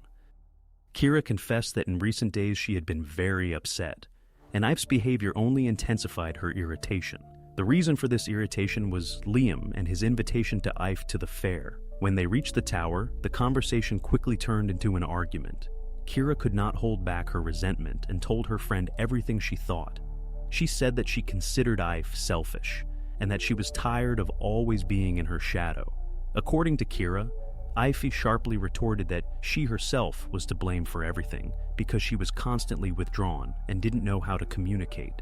Speaker 1: Kira confessed that in recent days she had been very upset, and Ife's behavior only intensified her irritation. The reason for this irritation was Liam and his invitation to Ife to the fair. When they reached the tower, the conversation quickly turned into an argument. Kira could not hold back her resentment and told her friend everything she thought. She said that she considered Ife selfish, and that she was tired of always being in her shadow. According to Kira, Ife sharply retorted that she herself was to blame for everything because she was constantly withdrawn and didn't know how to communicate.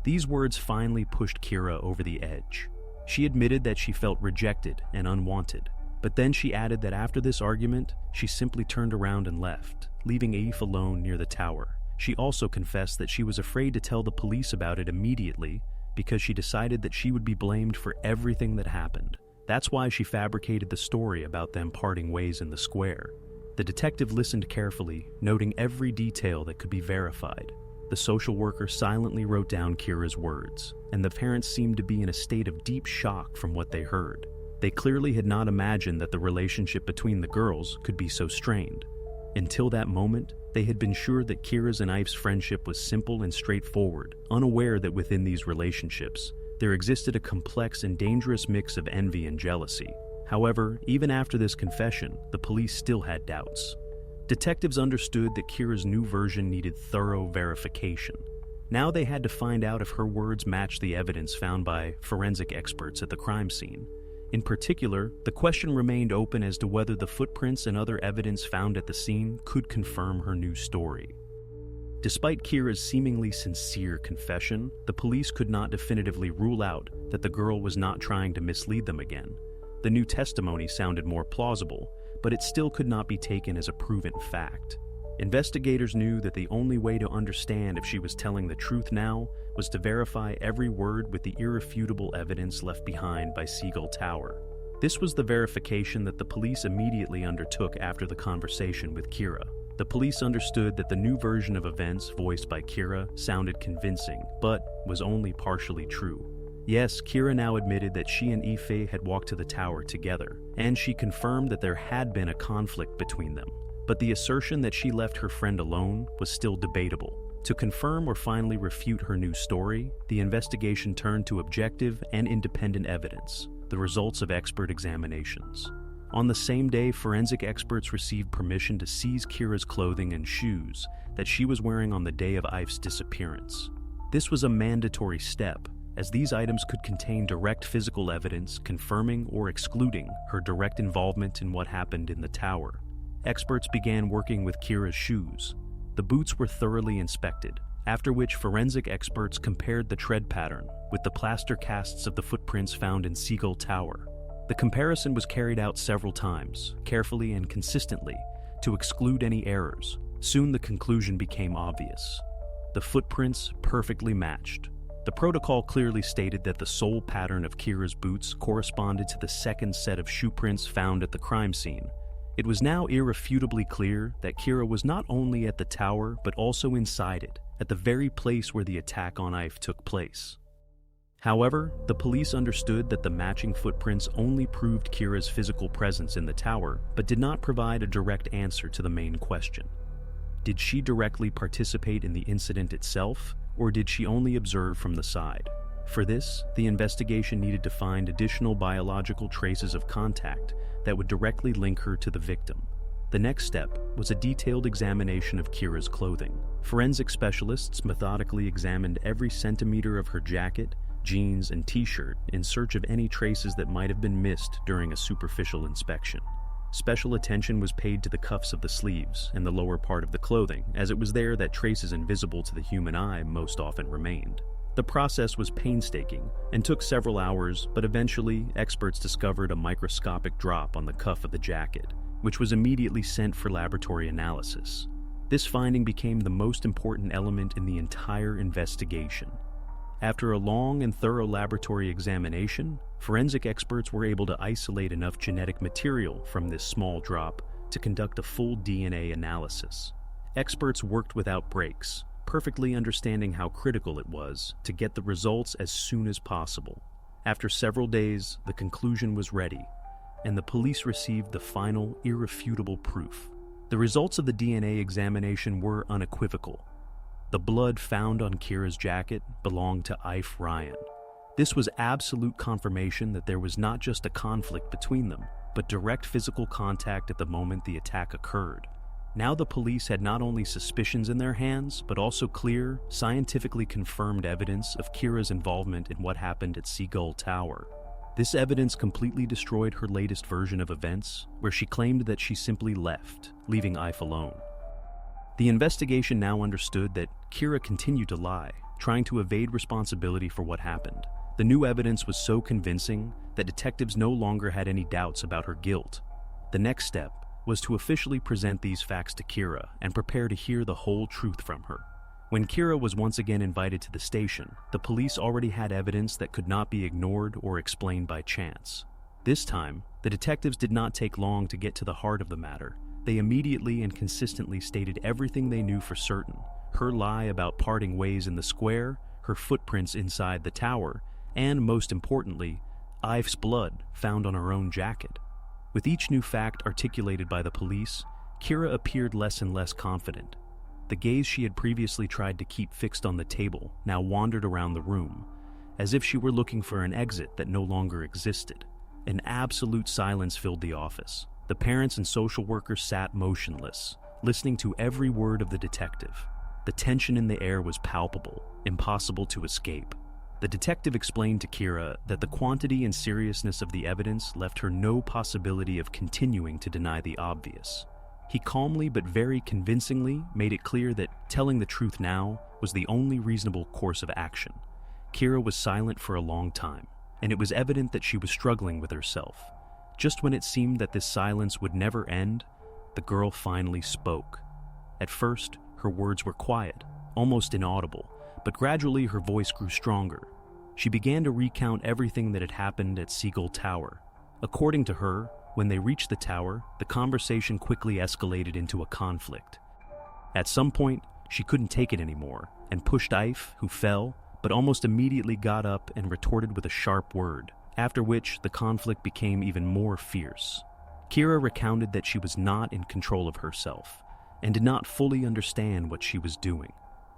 Speaker 1: These words finally pushed Kira over the edge. She admitted that she felt rejected and unwanted, but then she added that after this argument, she simply turned around and left, leaving Aif alone near the tower. She also confessed that she was afraid to tell the police about it immediately because she decided that she would be blamed for everything that happened. That's why she fabricated the story about them parting ways in the square. The detective listened carefully, noting every detail that could be verified. The social worker silently wrote down Kira's words, and the parents seemed to be in a state of deep shock from what they heard. They clearly had not imagined that the relationship between the girls could be so strained. Until that moment, they had been sure that Kira's and Ife's friendship was simple and straightforward, unaware that within these relationships, there existed a complex and dangerous mix of envy and jealousy. However, even after this confession, the police still had doubts. Detectives understood that Kira's new version needed thorough verification. Now they had to find out if her words matched the evidence found by forensic experts at the crime scene. In particular, the question remained open as to whether the footprints and other evidence found at the scene could confirm her new story. Despite Kira's seemingly sincere confession, the police could not definitively rule out that the girl was not trying to mislead them again. The new testimony sounded more plausible, but it still could not be taken as a proven fact. Investigators knew that the only way to understand if she was telling the truth now was to verify every word with the irrefutable evidence left behind by Seagull Tower. This was the verification that the police immediately undertook after the conversation with Kira. The police understood that the new version of events voiced by Kira sounded convincing, but was only partially true. Yes, Kira now admitted that she and Ife had walked to the tower together, and she confirmed that there had been a conflict between them. But the assertion that she left her friend alone was still debatable. To confirm or finally refute her new story, the investigation turned to objective and independent evidence, the results of expert examinations. On the same day, forensic experts received permission to seize Kira's clothing and shoes that she was wearing on the day of Ife's disappearance. This was a mandatory step, as these items could contain direct physical evidence confirming or excluding her direct involvement in what happened in the tower. Experts began working with Kira's shoes. The boots were thoroughly inspected, after which forensic experts compared the tread pattern with the plaster casts of the footprints found in Seagull Tower. The comparison was carried out several times, carefully and consistently, to exclude any errors. Soon the conclusion became obvious. The footprints perfectly matched. The protocol clearly stated that the sole pattern of Kira's boots corresponded to the second set of shoe prints found at the crime scene. It was now irrefutably clear that Kira was not only at the tower but also inside it, at the very place where the attack on Ife took place. However, the police understood that the matching footprints only proved Kira's physical presence in the tower, but did not provide a direct answer to the main question. Did she directly participate in the incident itself, or did she only observe from the side? For this, the investigation needed to find additional biological traces of contact that would directly link her to the victim. The next step was a detailed examination of Kira's clothing. Forensic specialists methodically examined every centimeter of her jacket, jeans, and t-shirt in search of any traces that might have been missed during a superficial inspection. Special attention was paid to the cuffs of the sleeves and the lower part of the clothing, as it was there that traces invisible to the human eye most often remained. The process was painstaking and took several hours, but eventually experts discovered a microscopic drop on the cuff of the jacket, which was immediately sent for laboratory analysis. This finding became the most important element in the entire investigation. After a long and thorough laboratory examination, forensic experts were able to isolate enough genetic material from this small drop to conduct a full DNA analysis. Experts worked without breaks, perfectly understanding how critical it was to get the results as soon as possible. After several days, the conclusion was ready, and the police received the final, irrefutable proof. The results of the DNA examination were unequivocal. The blood found on Kira's jacket belonged to Ife Ryan. This was absolute confirmation that there was not just a conflict between them, but direct physical contact at the moment the attack occurred. Now the police had not only suspicions in their hands, but also clear, scientifically confirmed evidence of Kira's involvement in what happened at Seagull Tower. This evidence completely destroyed her latest version of events, where she claimed that she simply left, leaving Ife alone. The investigation now understood that Kira continued to lie, trying to evade responsibility for what happened. The new evidence was so convincing that detectives no longer had any doubts about her guilt. The next step was to officially present these facts to Kira and prepare to hear the whole truth from her. When Kira was once again invited to the station, the police already had evidence that could not be ignored or explained by chance. This time, the detectives did not take long to get to the heart of the matter. They immediately and consistently stated everything they knew for certain: her lie about parting ways in the square, her footprints inside the tower, and most importantly, Ife's blood found on her own jacket. With each new fact articulated by the police, Kira appeared less and less confident. The gaze she had previously tried to keep fixed on the table now wandered around the room, as if she were looking for an exit that no longer existed. An absolute silence filled the office. The parents and social workers sat motionless, listening to every word of the detective. The tension in the air was palpable, impossible to escape. The detective explained to Kira that the quantity and seriousness of the evidence left her no possibility of continuing to deny the obvious. He calmly but very convincingly made it clear that telling the truth now was the only reasonable course of action. Kira was silent for a long time, and it was evident that she was struggling with herself. Just when it seemed that this silence would never end, the girl finally spoke. At first, her words were quiet, almost inaudible, but gradually her voice grew stronger. She began to recount everything that had happened at Seagull Tower. According to her, when they reached the tower, the conversation quickly escalated into a conflict. At some point, she couldn't take it anymore and pushed Ife, who fell, but almost immediately got up and retorted with a sharp word, after which the conflict became even more fierce. Kira recounted that she was not in control of herself and did not fully understand what she was doing.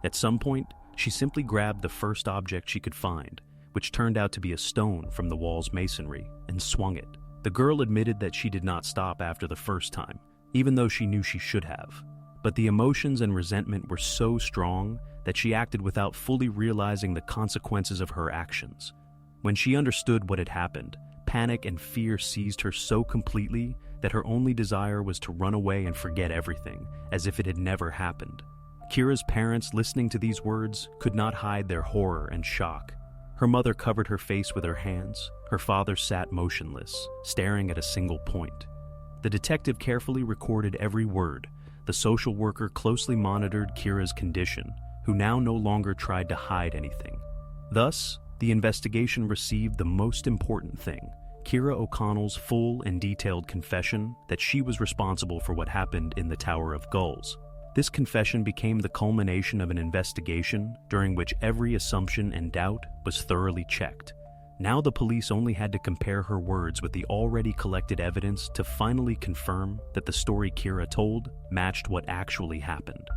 Speaker 1: At some point, she simply grabbed the first object she could find, which turned out to be a stone from the wall's masonry, and swung it. The girl admitted that she did not stop after the first time, even though she knew she should have. But the emotions and resentment were so strong that she acted without fully realizing the consequences of her actions. When she understood what had happened, panic and fear seized her so completely that her only desire was to run away and forget everything, as if it had never happened. Kira's parents, listening to these words, could not hide their horror and shock. Her mother covered her face with her hands. Her father sat motionless, staring at a single point. The detective carefully recorded every word. The social worker closely monitored Kira's condition, who now no longer tried to hide anything. Thus, the investigation received the most important thing: Kira O'Connell's full and detailed confession that she was responsible for what happened in the Tower of Gulls. This confession became the culmination of an investigation during which every assumption and doubt was thoroughly checked. Now the police only had to compare her words with the already collected evidence to finally confirm that the story Kira told matched what actually happened.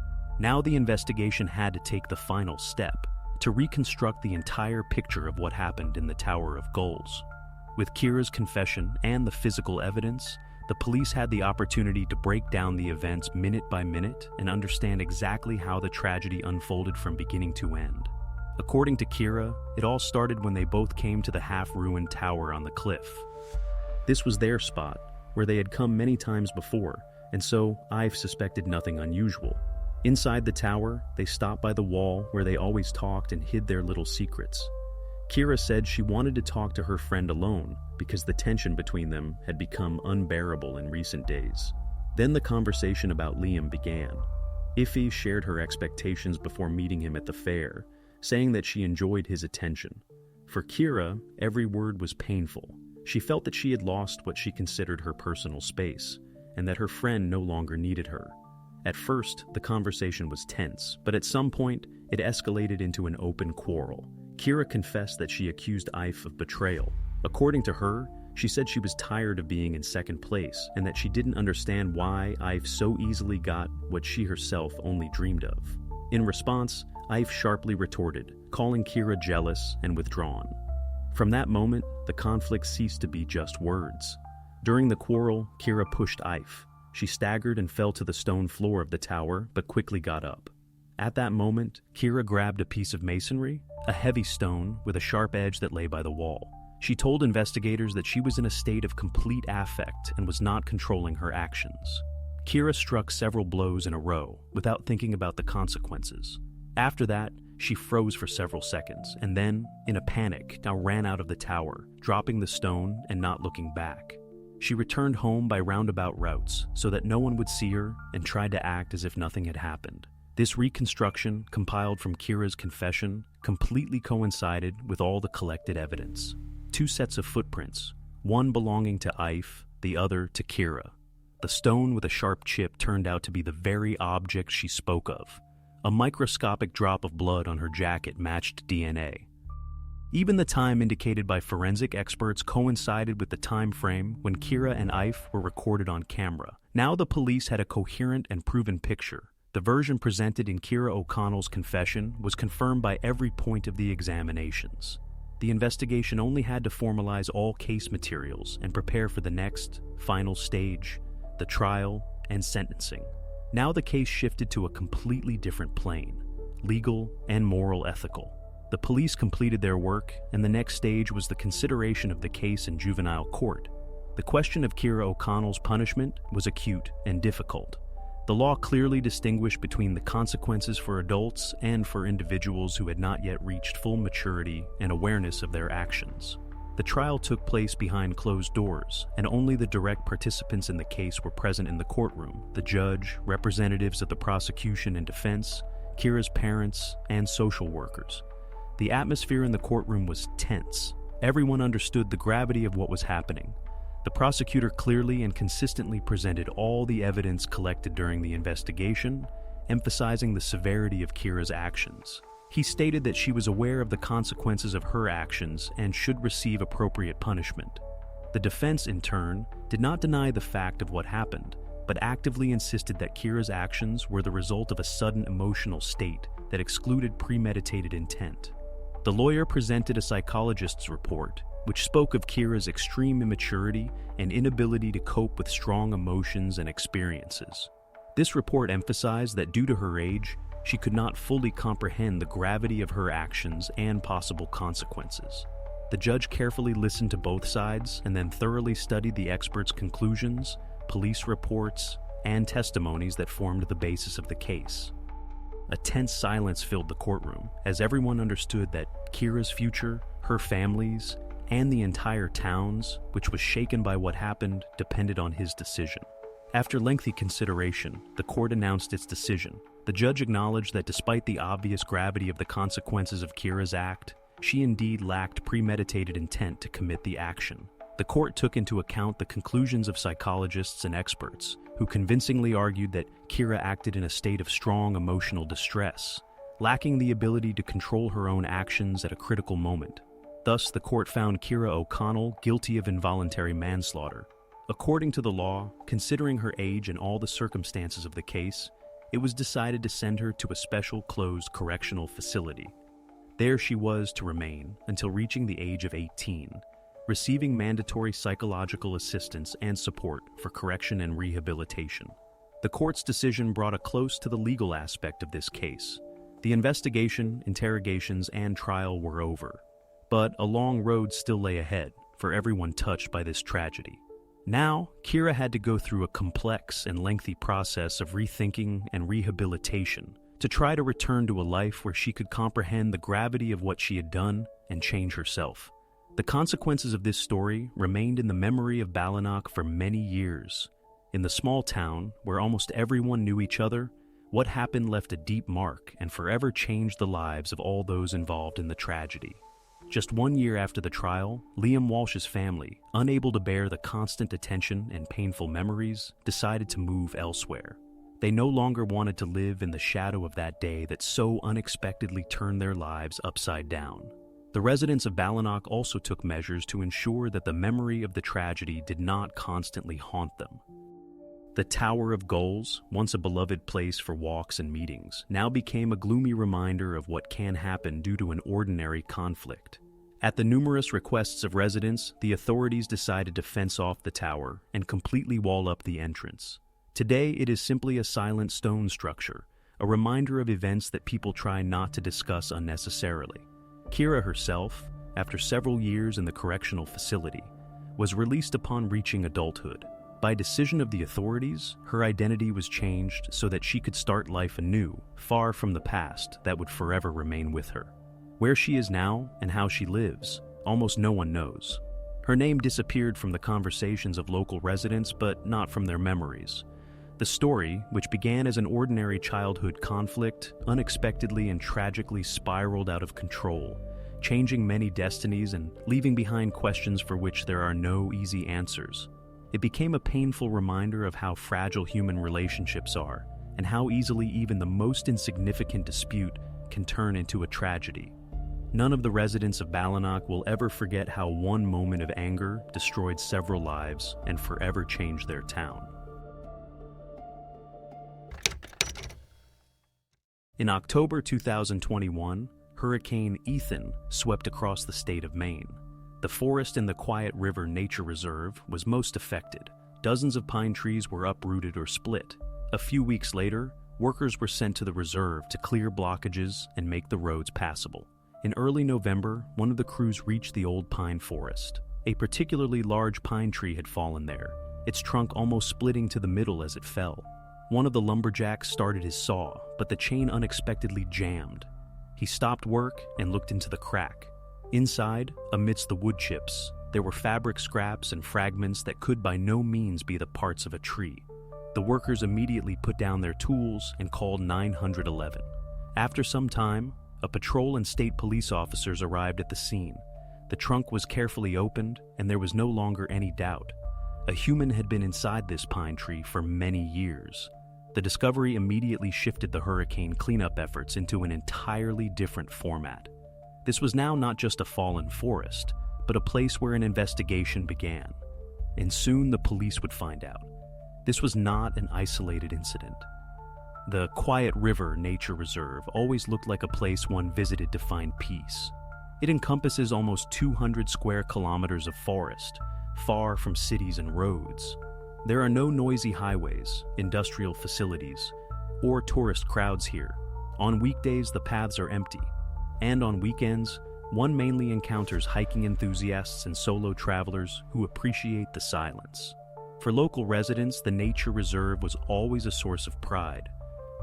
Speaker 1: Now the investigation had to take the final step, to reconstruct the entire picture of what happened in the Tower of Gulls. With Kira's confession and the physical evidence, the police had the opportunity to break down the events minute by minute and understand exactly how the tragedy unfolded from beginning to end. According to Kira, it all started when they both came to the half-ruined tower on the cliff. This was their spot, where they had come many times before, and so Ive suspected nothing unusual. Inside the tower, they stopped by the wall where they always talked and hid their little secrets. Kira said she wanted to talk to her friend alone because the tension between them had become unbearable in recent days. Then the conversation about Liam began. Ife shared her expectations before meeting him at the fair, saying that she enjoyed his attention. For Kira, every word was painful. She felt that she had lost what she considered her personal space, and that her friend no longer needed her. At first, the conversation was tense, but at some point, it escalated into an open quarrel. Kira confessed that she accused Ife of betrayal. According to her, she said she was tired of being in second place and that she didn't understand why Ife so easily got what she herself only dreamed of. In response, Ife sharply retorted, calling Kira jealous and withdrawn. From that moment, the conflict ceased to be just words. During the quarrel, Kira pushed Ife. She staggered and fell to the stone floor of the tower, but quickly got up. At that moment, Kira grabbed a piece of masonry, a heavy stone with a sharp edge that lay by the wall. She told investigators that she was in a state of complete affect and was not controlling her actions. Kira struck several blows in a row without thinking about the consequences. After that, she froze for several seconds and then, in a panic, ran out of the tower, dropping the stone and not looking back. She returned home by roundabout routes so that no one would see her and tried to act as if nothing had happened. This reconstruction, compiled from Kira's confession, completely coincided with all the collected evidence. 2 sets of footprints, one belonging to Ife, the other to Kira. The stone with a sharp chip turned out to be the very object she spoke of. A microscopic drop of blood on her jacket matched DNA. Even the time indicated by forensic experts coincided with the time frame when Kira and Ife were recorded on camera. Now the police had a coherent and proven picture. The version presented in Kira O'Connell's confession was confirmed by every point of the examinations. The investigation only had to formalize all case materials and prepare for the next, final stage, the trial and sentencing. Now the case shifted to a completely different plane, legal and moral ethical. The police completed their work, and the next stage was the consideration of the case in juvenile court. The question of Kira O'Connell's punishment was acute and difficult. The law clearly distinguished between the consequences for adults and for individuals who had not yet reached full maturity and awareness of their actions. The trial took place behind closed doors, and only the direct participants in the case were present in the courtroom: the judge, representatives of the prosecution and defense, Kira's parents, and social workers. The atmosphere in the courtroom was tense. Everyone understood the gravity of what was happening. The prosecutor clearly and consistently presented all the evidence collected during the investigation, emphasizing the severity of Kira's actions. He stated that she was aware of the consequences of her actions and should receive appropriate punishment. The defense, in turn, did not deny the fact of what happened, but actively insisted that Kira's actions were the result of a sudden emotional state that excluded premeditated intent. The lawyer presented a psychologist's report, which spoke of Kira's extreme immaturity and inability to cope with strong emotions and experiences. This report emphasized that due to her age, she could not fully comprehend the gravity of her actions and possible consequences. The judge carefully listened to both sides and then thoroughly studied the experts' conclusions, police reports, and testimonies that formed the basis of the case. A tense silence filled the courtroom as everyone understood that Kira's future, her family's, and the entire town's, which was shaken by what happened, depended on his decision. After lengthy consideration, the court announced its decision. The judge acknowledged that despite the obvious gravity of the consequences of Kira's act, she indeed lacked premeditated intent to commit the action. The court took into account the conclusions of psychologists and experts, who convincingly argued that Kira acted in a state of strong emotional distress, lacking the ability to control her own actions at a critical moment. Thus, the court found Kira O'Connell guilty of involuntary manslaughter. According to the law, considering her age and all the circumstances of the case, it was decided to send her to a special closed correctional facility. There she was to remain until reaching the age of 18, receiving mandatory psychological assistance and support for correction and rehabilitation. The court's decision brought a close to the legal aspect of this case. The investigation, interrogations, and trial were over. But a long road still lay ahead for everyone touched by this tragedy. Now, Kira had to go through a complex and lengthy process of rethinking and rehabilitation to try to return to a life where she could comprehend the gravity of what she had done and change herself. The consequences of this story remained in the memory of Ballinock for many years. In the small town, where almost everyone knew each other, what happened left a deep mark and forever changed the lives of all those involved in the tragedy. Just 1 year after the trial, Liam Walsh's family, unable to bear the constant attention and painful memories, decided to move elsewhere. They no longer wanted to live in the shadow of that day that so unexpectedly turned their lives upside down. The residents of Ballinock also took measures to ensure that the memory of the tragedy did not constantly haunt them. The Tower of Goals, once a beloved place for walks and meetings, now became a gloomy reminder of what can happen due to an ordinary conflict. At the numerous requests of residents, the authorities decided to fence off the tower and completely wall up the entrance. Today, it is simply a silent stone structure, a reminder of events that people try not to discuss unnecessarily. Kira herself, after several years in the correctional facility, was released upon reaching adulthood. By decision of the authorities, her identity was changed so that she could start life anew, far from the past that would forever remain with her. Where she is now and how she lives, almost no one knows. Her name disappeared from the conversations of local residents, but not from their memories. The story, which began as an ordinary childhood conflict, unexpectedly and tragically spiraled out of control, changing many destinies and leaving behind questions for which there are no easy answers. It became a painful reminder of how fragile human relationships are, and how easily even the most insignificant dispute can turn into a tragedy. None of the residents of Ballinock will ever forget how one moment of anger destroyed several lives and forever changed their town. In October 2021, Hurricane Ethan swept across the state of Maine. The forest in the Quiet River Nature Reserve was most affected. Dozens of pine trees were uprooted or split. A few weeks later, workers were sent to the reserve to clear blockages and make the roads passable. In early November, one of the crews reached the old pine forest. A particularly large pine tree had fallen there, its trunk almost splitting to the middle as it fell. One of the lumberjacks started his saw, but the chain unexpectedly jammed. He stopped work and looked into the crack. Inside, amidst the wood chips, there were fabric scraps and fragments that could by no means be the parts of a tree. The workers immediately put down their tools and called 911. After some time, a patrol and state police officers arrived at the scene. The trunk was carefully opened, and there was no longer any doubt. A human had been inside this pine tree for many years. The discovery immediately shifted the hurricane cleanup efforts into an entirely different format. This was now not just a fallen forest, but a place where an investigation began. And soon the police would find out. This was not an isolated incident. The Quiet River Nature Reserve always looked like a place one visited to find peace. It encompasses almost 200 square kilometers of forest, far from cities and roads. There are no noisy highways, industrial facilities, or tourist crowds here. On weekdays, the paths are empty. And on weekends, one mainly encounters hiking enthusiasts and solo travelers who appreciate the silence. For local residents, the nature reserve was always a source of pride.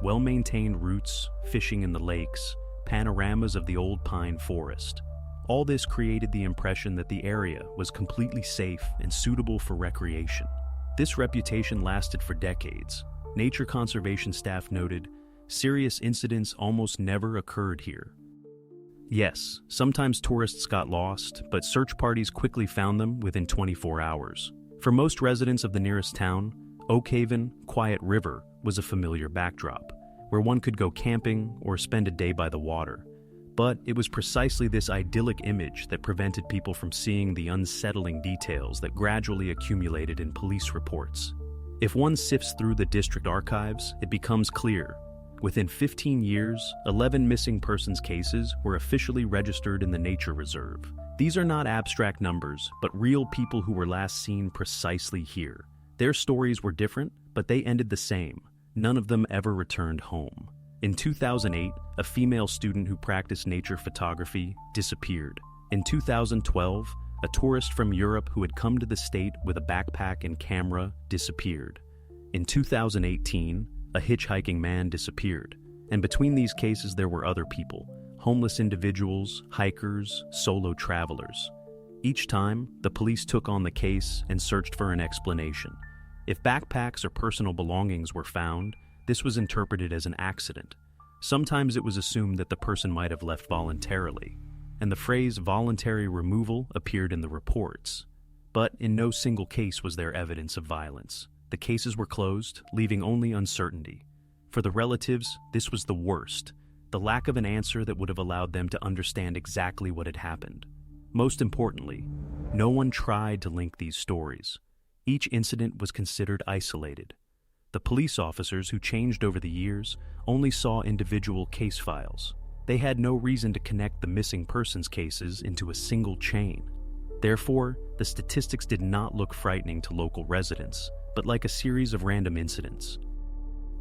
Speaker 1: Well-maintained routes, fishing in the lakes, panoramas of the old pine forest. All this created the impression that the area was completely safe and suitable for recreation. This reputation lasted for decades. Nature conservation staff noted, serious incidents almost never occurred here. Yes, sometimes tourists got lost, but search parties quickly found them within 24 hours. For most residents of the nearest town, Oakhaven, Quiet River was a familiar backdrop, where one could go camping or spend a day by the water. But it was precisely this idyllic image that prevented people from seeing the unsettling details that gradually accumulated in police reports. If one sifts through the district archives, it becomes clear. Within 15 years, 11 missing persons cases were officially registered in the nature reserve. These are not abstract numbers, but real people who were last seen precisely here. Their stories were different, but they ended the same. None of them ever returned home. In 2008, a female student who practiced nature photography disappeared. In 2012, a tourist from Europe who had come to the state with a backpack and camera disappeared. In 2018, a hitchhiking man disappeared. And between these cases there were other people, homeless individuals, hikers, solo travelers. Each time, the police took on the case and searched for an explanation. If backpacks or personal belongings were found, this was interpreted as an accident. Sometimes it was assumed that the person might have left voluntarily, and the phrase voluntary removal appeared in the reports. But in no single case was there evidence of violence. The cases were closed, leaving only uncertainty. For the relatives, this was the worst, the lack of an answer that would have allowed them to understand exactly what had happened. Most importantly, no one tried to link these stories. Each incident was considered isolated. The police officers who changed over the years only saw individual case files. They had no reason to connect the missing persons cases into a single chain. Therefore, the statistics did not look frightening to local residents, but like a series of random incidents.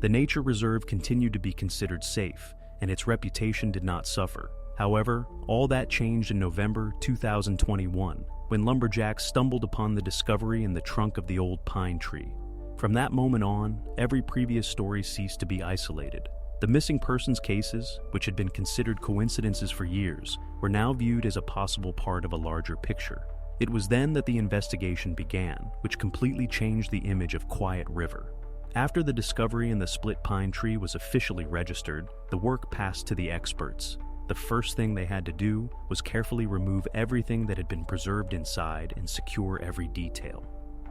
Speaker 1: The nature reserve continued to be considered safe, and its reputation did not suffer. However, all that changed in November 2021, when lumberjacks stumbled upon the discovery in the trunk of the old pine tree. From that moment on, every previous story ceased to be isolated. The missing persons cases, which had been considered coincidences for years, were now viewed as a possible part of a larger picture. It was then that the investigation began, which completely changed the image of Quiet River. After the discovery in the split pine tree was officially registered, the work passed to the experts. The first thing they had to do was carefully remove everything that had been preserved inside and secure every detail.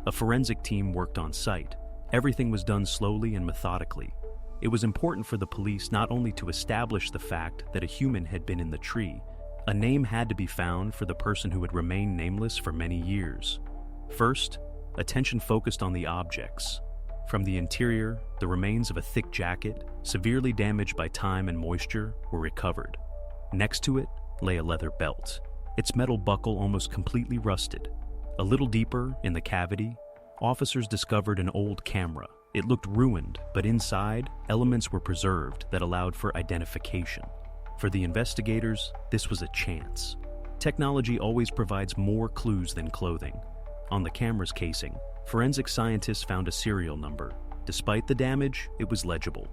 Speaker 1: A forensic team worked on site. Everything was done slowly and methodically. It was important for the police not only to establish the fact that a human had been in the tree. A name had to be found for the person who had remained nameless for many years. First, attention focused on the objects. From the interior, the remains of a thick jacket, severely damaged by time and moisture, were recovered. Next to it lay a leather belt, its metal buckle almost completely rusted. A little deeper, in the cavity, officers discovered an old camera. It looked ruined, but inside, elements were preserved that allowed for identification. For the investigators, this was a chance. Technology always provides more clues than clothing. On the camera's casing, forensic scientists found a serial number. Despite the damage, it was legible.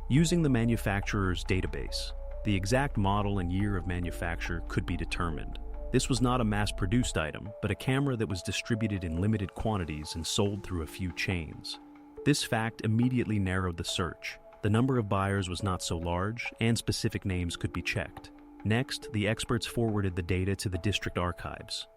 Speaker 1: Using the manufacturer's database, the exact model and year of manufacture could be determined. This was not a mass-produced item, but a camera that was distributed in limited quantities and sold through a few chains. This fact immediately narrowed the search. The number of buyers was not so large, and specific names could be checked. Next, the experts forwarded the data to the district archives.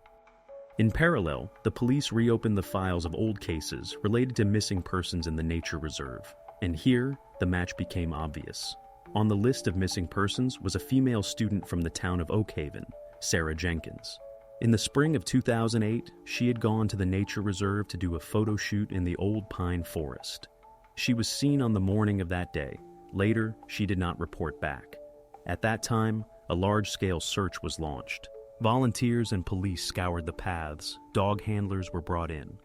Speaker 1: In parallel, the police reopened the files of old cases related to missing persons in the nature reserve. And here, the match became obvious. On the list of missing persons was a female student from the town of Oak Haven, Sarah Jenkins. In the spring of 2008, she had gone to the nature reserve to do a photo shoot in the old pine forest. She was seen on the morning of that day. Later, she did not report back. At that time, a large-scale search was launched. Volunteers and police scoured the paths. Dog handlers were brought in.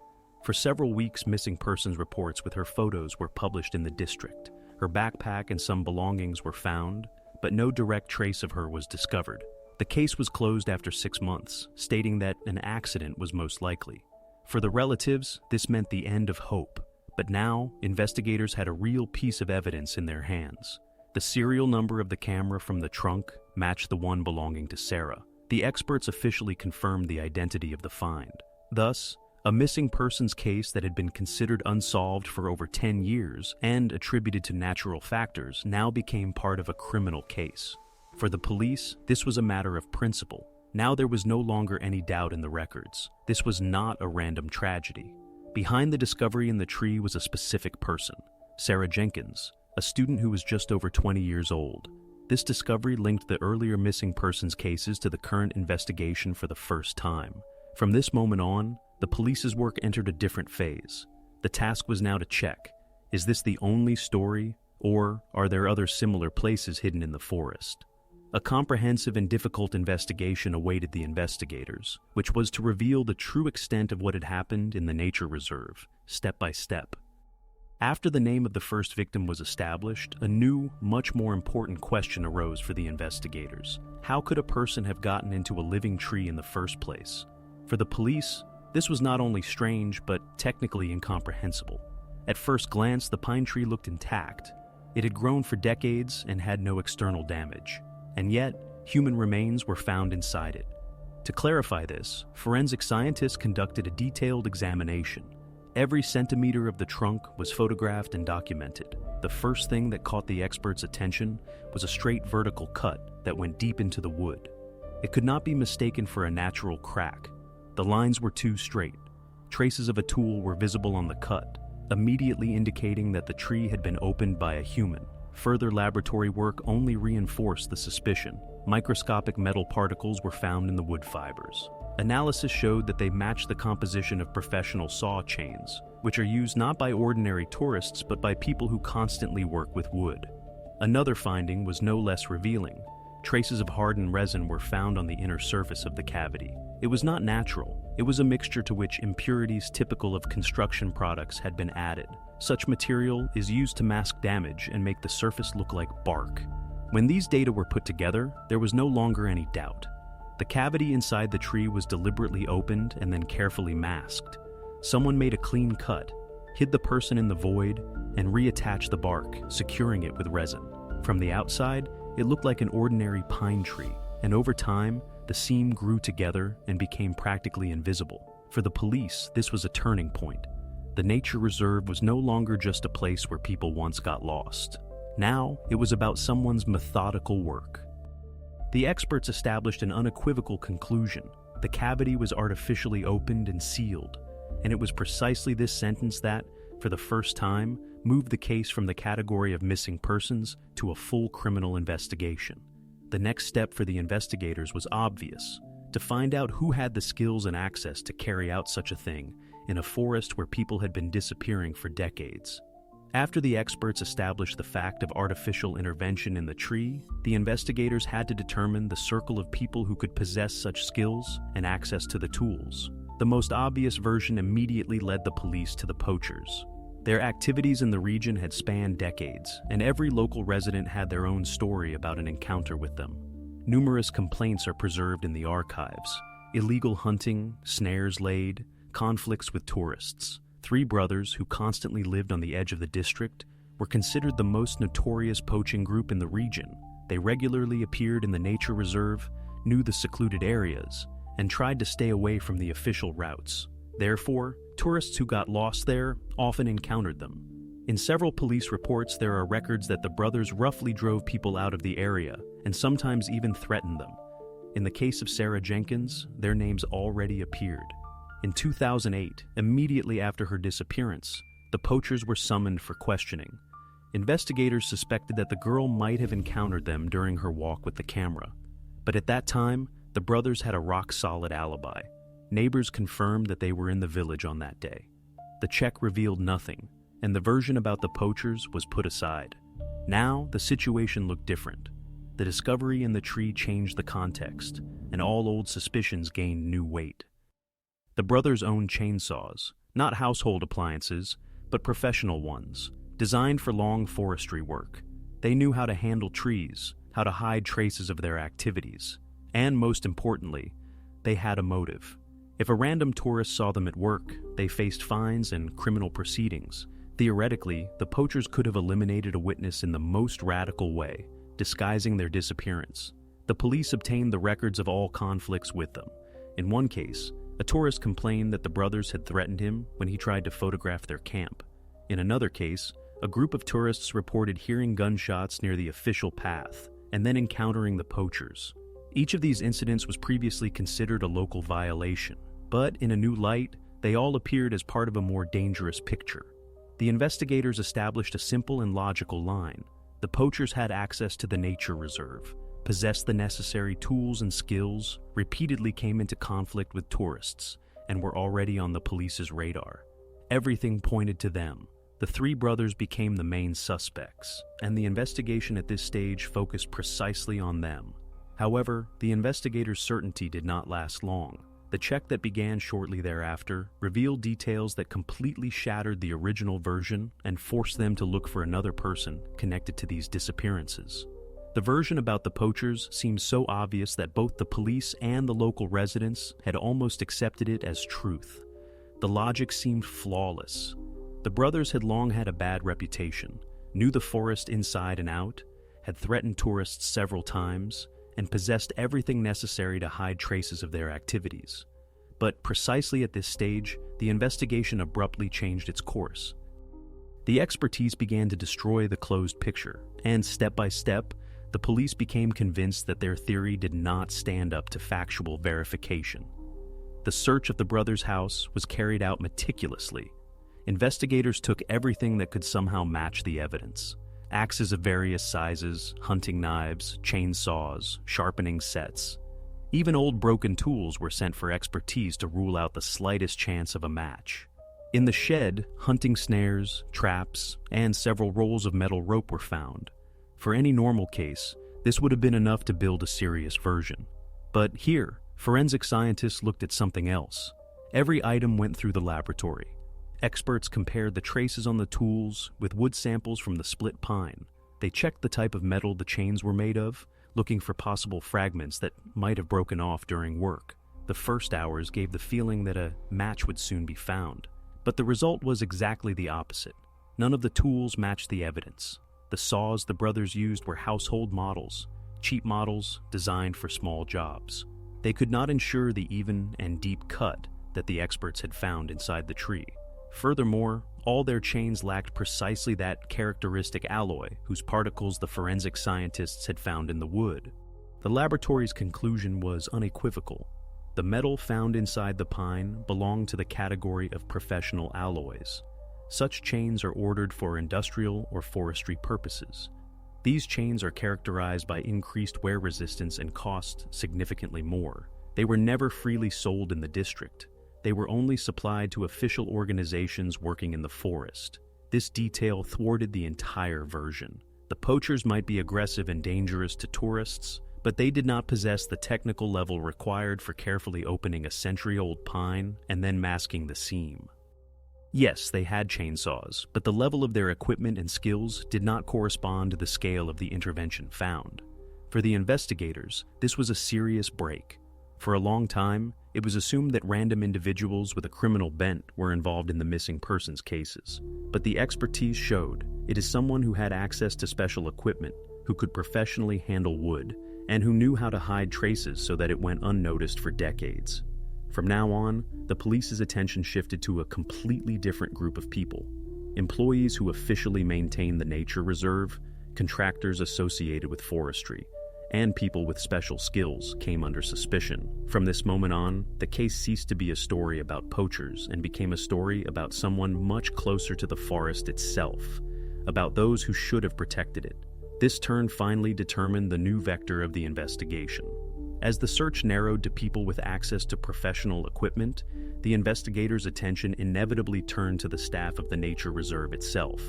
Speaker 1: For several weeks, missing persons reports with her photos were published in the district. Her backpack and some belongings were found, but no direct trace of her was discovered. The case was closed after 6 months, stating that an accident was most likely. For the relatives, this meant the end of hope. But now, investigators had a real piece of evidence in their hands. The serial number of the camera from the trunk matched the one belonging to Sarah. The experts officially confirmed the identity of the find. Thus, a missing persons case that had been considered unsolved for over 10 years and attributed to natural factors now became part of a criminal case. For the police, this was a matter of principle. Now there was no longer any doubt in the records. This was not a random tragedy. Behind the discovery in the tree was a specific person, Sarah Jenkins, a student who was just over 20 years old. This discovery linked the earlier missing persons cases to the current investigation for the first time. From this moment on, the police's work entered a different phase. The task was now to check, is this the only story, or are there other similar places hidden in the forest? A comprehensive and difficult investigation awaited the investigators, which was to reveal the true extent of what had happened in the nature reserve, step by step. After the name of the first victim was established, a new, much more important question arose for the investigators. How could a person have gotten into a living tree in the first place? For the police, this was not only strange, but technically incomprehensible. At first glance, the pine tree looked intact. It had grown for decades and had no external damage. And yet, human remains were found inside it. To clarify this, forensic scientists conducted a detailed examination. Every centimeter of the trunk was photographed and documented. The first thing that caught the experts' attention was a straight vertical cut that went deep into the wood. It could not be mistaken for a natural crack. The lines were too straight. Traces of a tool were visible on the cut, immediately indicating that the tree had been opened by a human. Further laboratory work only reinforced the suspicion. Microscopic metal particles were found in the wood fibers. Analysis showed that they matched the composition of professional saw chains, which are used not by ordinary tourists but by people who constantly work with wood. Another finding was no less revealing. Traces of hardened resin were found on the inner surface of the cavity. It was not natural. It was a mixture to which impurities typical of construction products had been added. Such material is used to mask damage and make the surface look like bark. When these data were put together, there was no longer any doubt. The cavity inside the tree was deliberately opened and then carefully masked. Someone made a clean cut, hid the person in the void, and reattached the bark, securing it with resin. From the outside, it looked like an ordinary pine tree, and over time, the seam grew together and became practically invisible. For the police, this was a turning point. The nature reserve was no longer just a place where people once got lost. Now, it was about someone's methodical work. The experts established an unequivocal conclusion. The cavity was artificially opened and sealed, and it was precisely this sentence that, for the first time, moved the case from the category of missing persons to a full criminal investigation. The next step for the investigators was obvious: to find out who had the skills and access to carry out such a thing in a forest where people had been disappearing for decades. After the experts established the fact of artificial intervention in the tree, the investigators had to determine the circle of people who could possess such skills and access to the tools. The most obvious version immediately led the police to the poachers. Their activities in the region had spanned decades, and every local resident had their own story about an encounter with them. Numerous complaints are preserved in the archives: illegal hunting, snares laid, conflicts with tourists. Three brothers who constantly lived on the edge of the district were considered the most notorious poaching group in the region. They regularly appeared in the nature reserve, knew the secluded areas, and tried to stay away from the official routes. Therefore, tourists who got lost there often encountered them. In several police reports, there are records that the brothers roughly drove people out of the area and sometimes even threatened them. In the case of Sarah Jenkins, their names already appeared. In 2008, immediately after her disappearance, the poachers were summoned for questioning. Investigators suspected that the girl might have encountered them during her walk with the camera. But at that time, the brothers had a rock-solid alibi. Neighbors confirmed that they were in the village on that day. The check revealed nothing, and the version about the poachers was put aside. Now, the situation looked different. The discovery in the tree changed the context, and all old suspicions gained new weight. The brothers owned chainsaws, not household appliances, but professional ones, designed for long forestry work. They knew how to handle trees, how to hide traces of their activities, and most importantly, they had a motive. If a random tourist saw them at work, they faced fines and criminal proceedings. Theoretically, the poachers could have eliminated a witness in the most radical way, disguising their disappearance. The police obtained the records of all conflicts with them. In one case, a tourist complained that the brothers had threatened him when he tried to photograph their camp. In another case, a group of tourists reported hearing gunshots near the official path and then encountering the poachers. Each of these incidents was previously considered a local violation, but in a new light, they all appeared as part of a more dangerous picture. The investigators established a simple and logical line. The poachers had access to the nature reserve, possessed the necessary tools and skills, repeatedly came into conflict with tourists, and were already on the police's radar. Everything pointed to them. The three brothers became the main suspects, and the investigation at this stage focused precisely on them. However, the investigators' certainty did not last long. The check that began shortly thereafter revealed details that completely shattered the original version and forced them to look for another person connected to these disappearances. The version about the poachers seemed so obvious that both the police and the local residents had almost accepted it as truth. The logic seemed flawless. The brothers had long had a bad reputation, knew the forest inside and out, had threatened tourists several times, and possessed everything necessary to hide traces of their activities. But precisely at this stage, the investigation abruptly changed its course. The expertise began to destroy the closed picture, and step by step, the police became convinced that their theory did not stand up to factual verification. The search of the brothers' house was carried out meticulously. Investigators took everything that could somehow match the evidence: axes of various sizes, hunting knives, chainsaws, sharpening sets. Even old broken tools were sent for expertise to rule out the slightest chance of a match. In the shed, hunting snares, traps, and several rolls of metal rope were found. For any normal case, This would have been enough to build a serious version. But here, forensic scientists looked at something else. Every item went through the laboratory. Experts compared the traces on the tools with wood samples from the split pine. They checked the type of metal the chains were made of, looking for possible fragments that might have broken off during work. The first hours gave the feeling that a match would soon be found. But the result was exactly the opposite. None of the tools matched the evidence. The saws the brothers used were household models, cheap models designed for small jobs. They could not ensure the even and deep cut that the experts had found inside the tree. Furthermore, all their chains lacked precisely that characteristic alloy whose particles the forensic scientists had found in the wood. The laboratory's conclusion was unequivocal. The metal found inside the pine belonged to the category of professional alloys. Such chains are ordered for industrial or forestry purposes. These chains are characterized by increased wear resistance and cost significantly more. They were never freely sold in the district. They were only supplied to official organizations working in the forest. This detail thwarted the entire version. The poachers might be aggressive and dangerous to tourists, but they did not possess the technical level required for carefully opening a century-old pine and then masking the seam. Yes, they had chainsaws, but the level of their equipment and skills did not correspond to the scale of the intervention found. For the investigators, this was a serious break. For a long time, it was assumed that random individuals with a criminal bent were involved in the missing persons cases. But the expertise showed it is someone who had access to special equipment, who could professionally handle wood, and who knew how to hide traces so that it went unnoticed for decades. From now on, the police's attention shifted to a completely different group of people. Employees who officially maintained the nature reserve, contractors associated with forestry, and people with special skills came under suspicion. From this moment on, the case ceased to be a story about poachers and became a story about someone much closer to the forest itself, about those who should have protected it. This turn finally determined the new vector of the investigation. As the search narrowed to people with access to professional equipment, the investigators' attention inevitably turned to the staff of the nature reserve itself.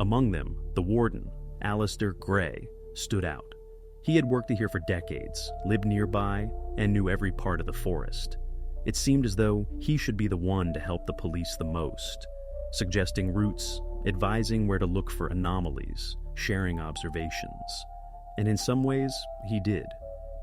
Speaker 1: Among them, the warden, Alistair Gray, stood out. He had worked here for decades, lived nearby, and knew every part of the forest. It seemed as though he should be the one to help the police the most, suggesting routes, advising where to look for anomalies, sharing observations. And in some ways, he did.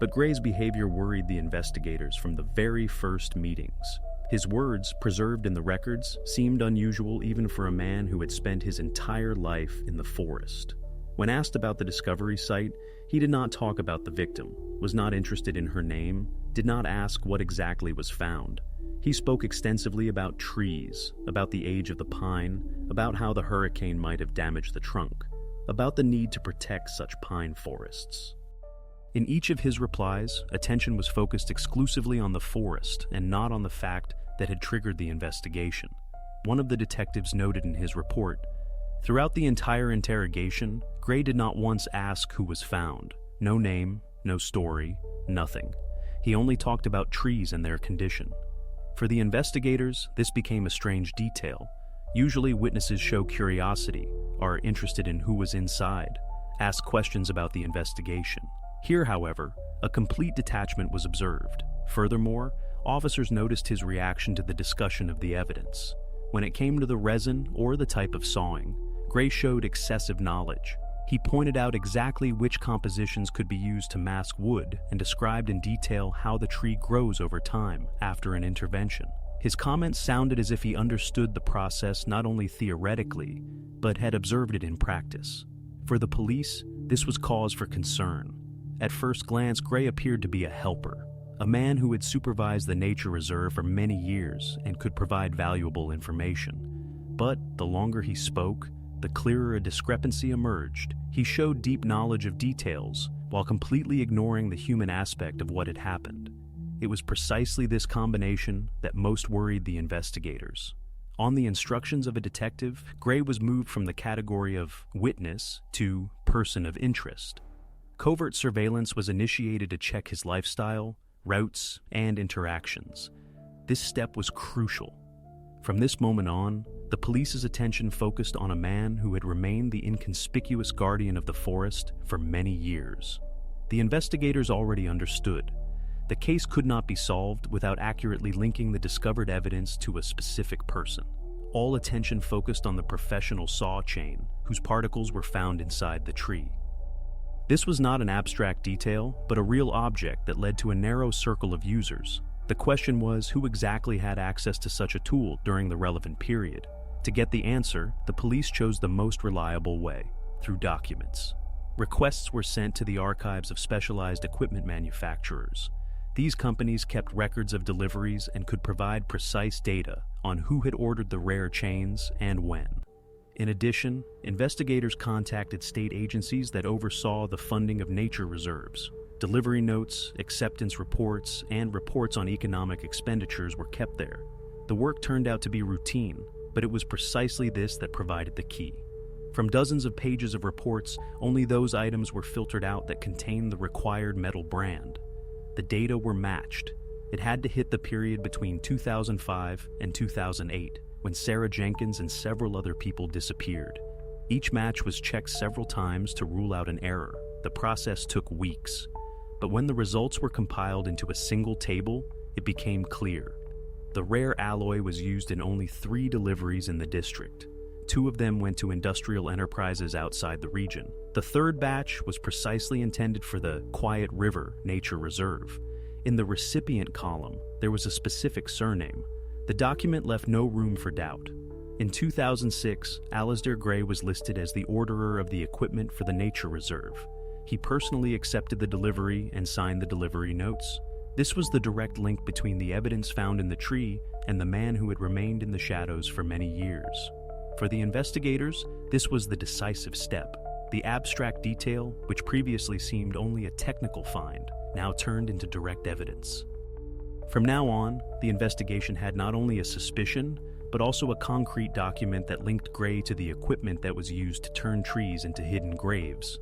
Speaker 1: But Gray's behavior worried the investigators from the very first meetings. His words, preserved in the records, seemed unusual even for a man who had spent his entire life in the forest. When asked about the discovery site, he did not talk about the victim, was not interested in her name, did not ask what exactly was found. He spoke extensively about trees, about the age of the pine, about how the hurricane might have damaged the trunk, about the need to protect such pine forests. In each of his replies, attention was focused exclusively on the forest and not on the fact that had triggered the investigation. One of the detectives noted in his report, "Throughout the entire interrogation, Gray did not once ask who was found. No name, no story, nothing. He only talked about trees and their condition." For the investigators, this became a strange detail. Usually witnesses show curiosity, are interested in who was inside, ask questions about the investigation. Here, however, a complete detachment was observed. Furthermore, officers noticed his reaction to the discussion of the evidence. When it came to the resin or the type of sawing, Gray showed excessive knowledge. He pointed out exactly which compositions could be used to mask wood and described in detail how the tree grows over time after an intervention. His comments sounded as if he understood the process not only theoretically, but had observed it in practice. For the police, this was cause for concern. At first glance, Gray appeared to be a helper, a man who had supervised the nature reserve for many years and could provide valuable information. But the longer he spoke, the clearer a discrepancy emerged. He showed deep knowledge of details while completely ignoring the human aspect of what had happened. It was precisely this combination that most worried the investigators. On the instructions of a detective, Gray was moved from the category of witness to person of interest. Covert surveillance was initiated to check his lifestyle, routes, and interactions. This step was crucial. From this moment on, the police's attention focused on a man who had remained the inconspicuous guardian of the forest for many years. The investigators already understood. The case could not be solved without accurately linking the discovered evidence to a specific person. All attention focused on the professional saw chain, whose particles were found inside the tree. This was not an abstract detail, but a real object that led to a narrow circle of users. The question was, who exactly had access to such a tool during the relevant period? To get the answer, the police chose the most reliable way, through documents. Requests were sent to the archives of specialized equipment manufacturers. These companies kept records of deliveries and could provide precise data on who had ordered the rare chains and when. In addition, investigators contacted state agencies that oversaw the funding of nature reserves. Delivery notes, acceptance reports, and reports on economic expenditures were kept there. The work turned out to be routine, but it was precisely this that provided the key. From dozens of pages of reports, only those items were filtered out that contained the required metal brand. The data were matched. It had to hit the period between 2005 and 2008, when Sarah Jenkins and several other people disappeared. Each match was checked several times to rule out an error. The process took weeks. But when the results were compiled into a single table, it became clear. The rare alloy was used in only 3 deliveries in the district. 2 of them went to industrial enterprises outside the region. The third batch was precisely intended for the Quiet River Nature Reserve. In the recipient column, there was a specific surname. The document left no room for doubt. In 2006, Alasdair Gray was listed as the orderer of the equipment for the nature reserve. He personally accepted the delivery and signed the delivery notes. This was the direct link between the evidence found in the tree and the man who had remained in the shadows for many years. For the investigators, this was the decisive step. The abstract detail, which previously seemed only a technical find, now turned into direct evidence. From now on, the investigation had not only a suspicion, but also a concrete document that linked Gray to the equipment that was used to turn trees into hidden graves.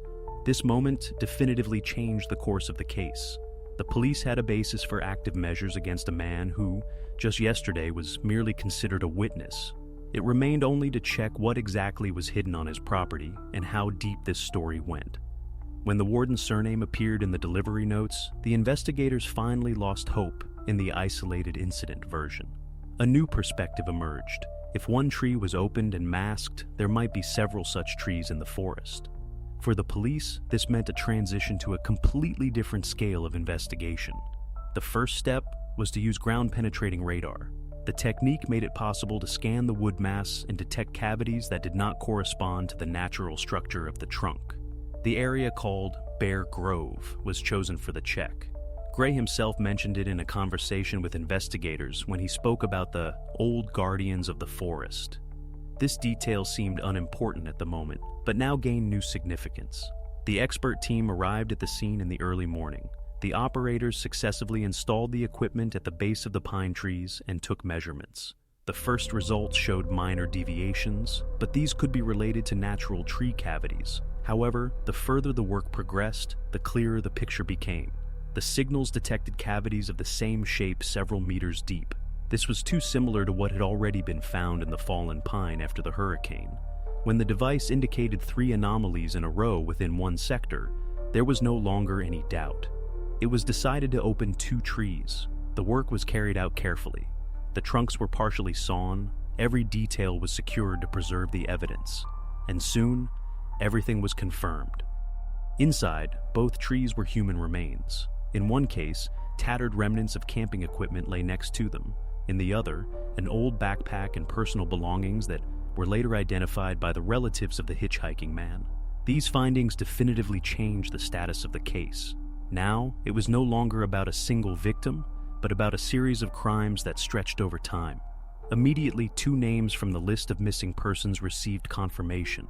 Speaker 1: This moment definitively changed the course of the case. The police had a basis for active measures against a man who, just yesterday, was merely considered a witness. It remained only to check what exactly was hidden on his property and how deep this story went. When the warden's surname appeared in the delivery notes, the investigators finally lost hope in the isolated incident version. A new perspective emerged. If one tree was opened and masked, there might be several such trees in the forest. For the police, this meant a transition to a completely different scale of investigation. The first step was to use ground-penetrating radar. The technique made it possible to scan the wood mass and detect cavities that did not correspond to the natural structure of the trunk. The area called Bear Grove was chosen for the check. Gray himself mentioned it in a conversation with investigators when he spoke about the old guardians of the forest. This detail seemed unimportant at the moment, but now gained new significance. The expert team arrived at the scene in the early morning. The operators successively installed the equipment at the base of the pine trees and took measurements. The first results showed minor deviations, but these could be related to natural tree cavities. However, the further the work progressed, the clearer the picture became. The signals detected cavities of the same shape several meters deep. This was too similar to what had already been found in the fallen pine after the hurricane. When the device indicated 3 anomalies in a row within one sector, there was no longer any doubt. It was decided to open 2 trees. The work was carried out carefully. The trunks were partially sawn, every detail was secured to preserve the evidence, and soon, everything was confirmed. Inside, both trees were human remains. In one case, tattered remnants of camping equipment lay next to them. In the other, an old backpack and personal belongings that were later identified by the relatives of the hitchhiking man. These findings definitively changed the status of the case. Now, it was no longer about a single victim, but about a series of crimes that stretched over time. Immediately, 2 names from the list of missing persons received confirmation: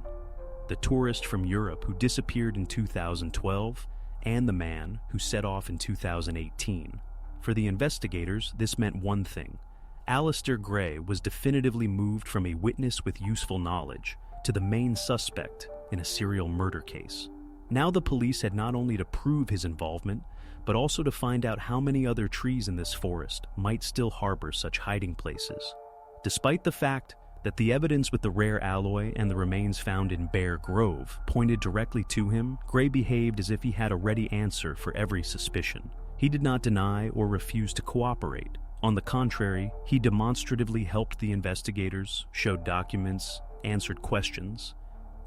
Speaker 1: the tourist from Europe who disappeared in 2012, and the man who set off in 2018. For the investigators, this meant one thing. Alasdair Gray was definitively moved from a witness with useful knowledge to the main suspect in a serial murder case. Now the police had not only to prove his involvement, but also to find out how many other trees in this forest might still harbor such hiding places. Despite the fact that the evidence with the rare alloy and the remains found in Bear Grove pointed directly to him, Gray behaved as if he had a ready answer for every suspicion. He did not deny or refuse to cooperate. On the contrary, he demonstratively helped the investigators, showed documents, answered questions,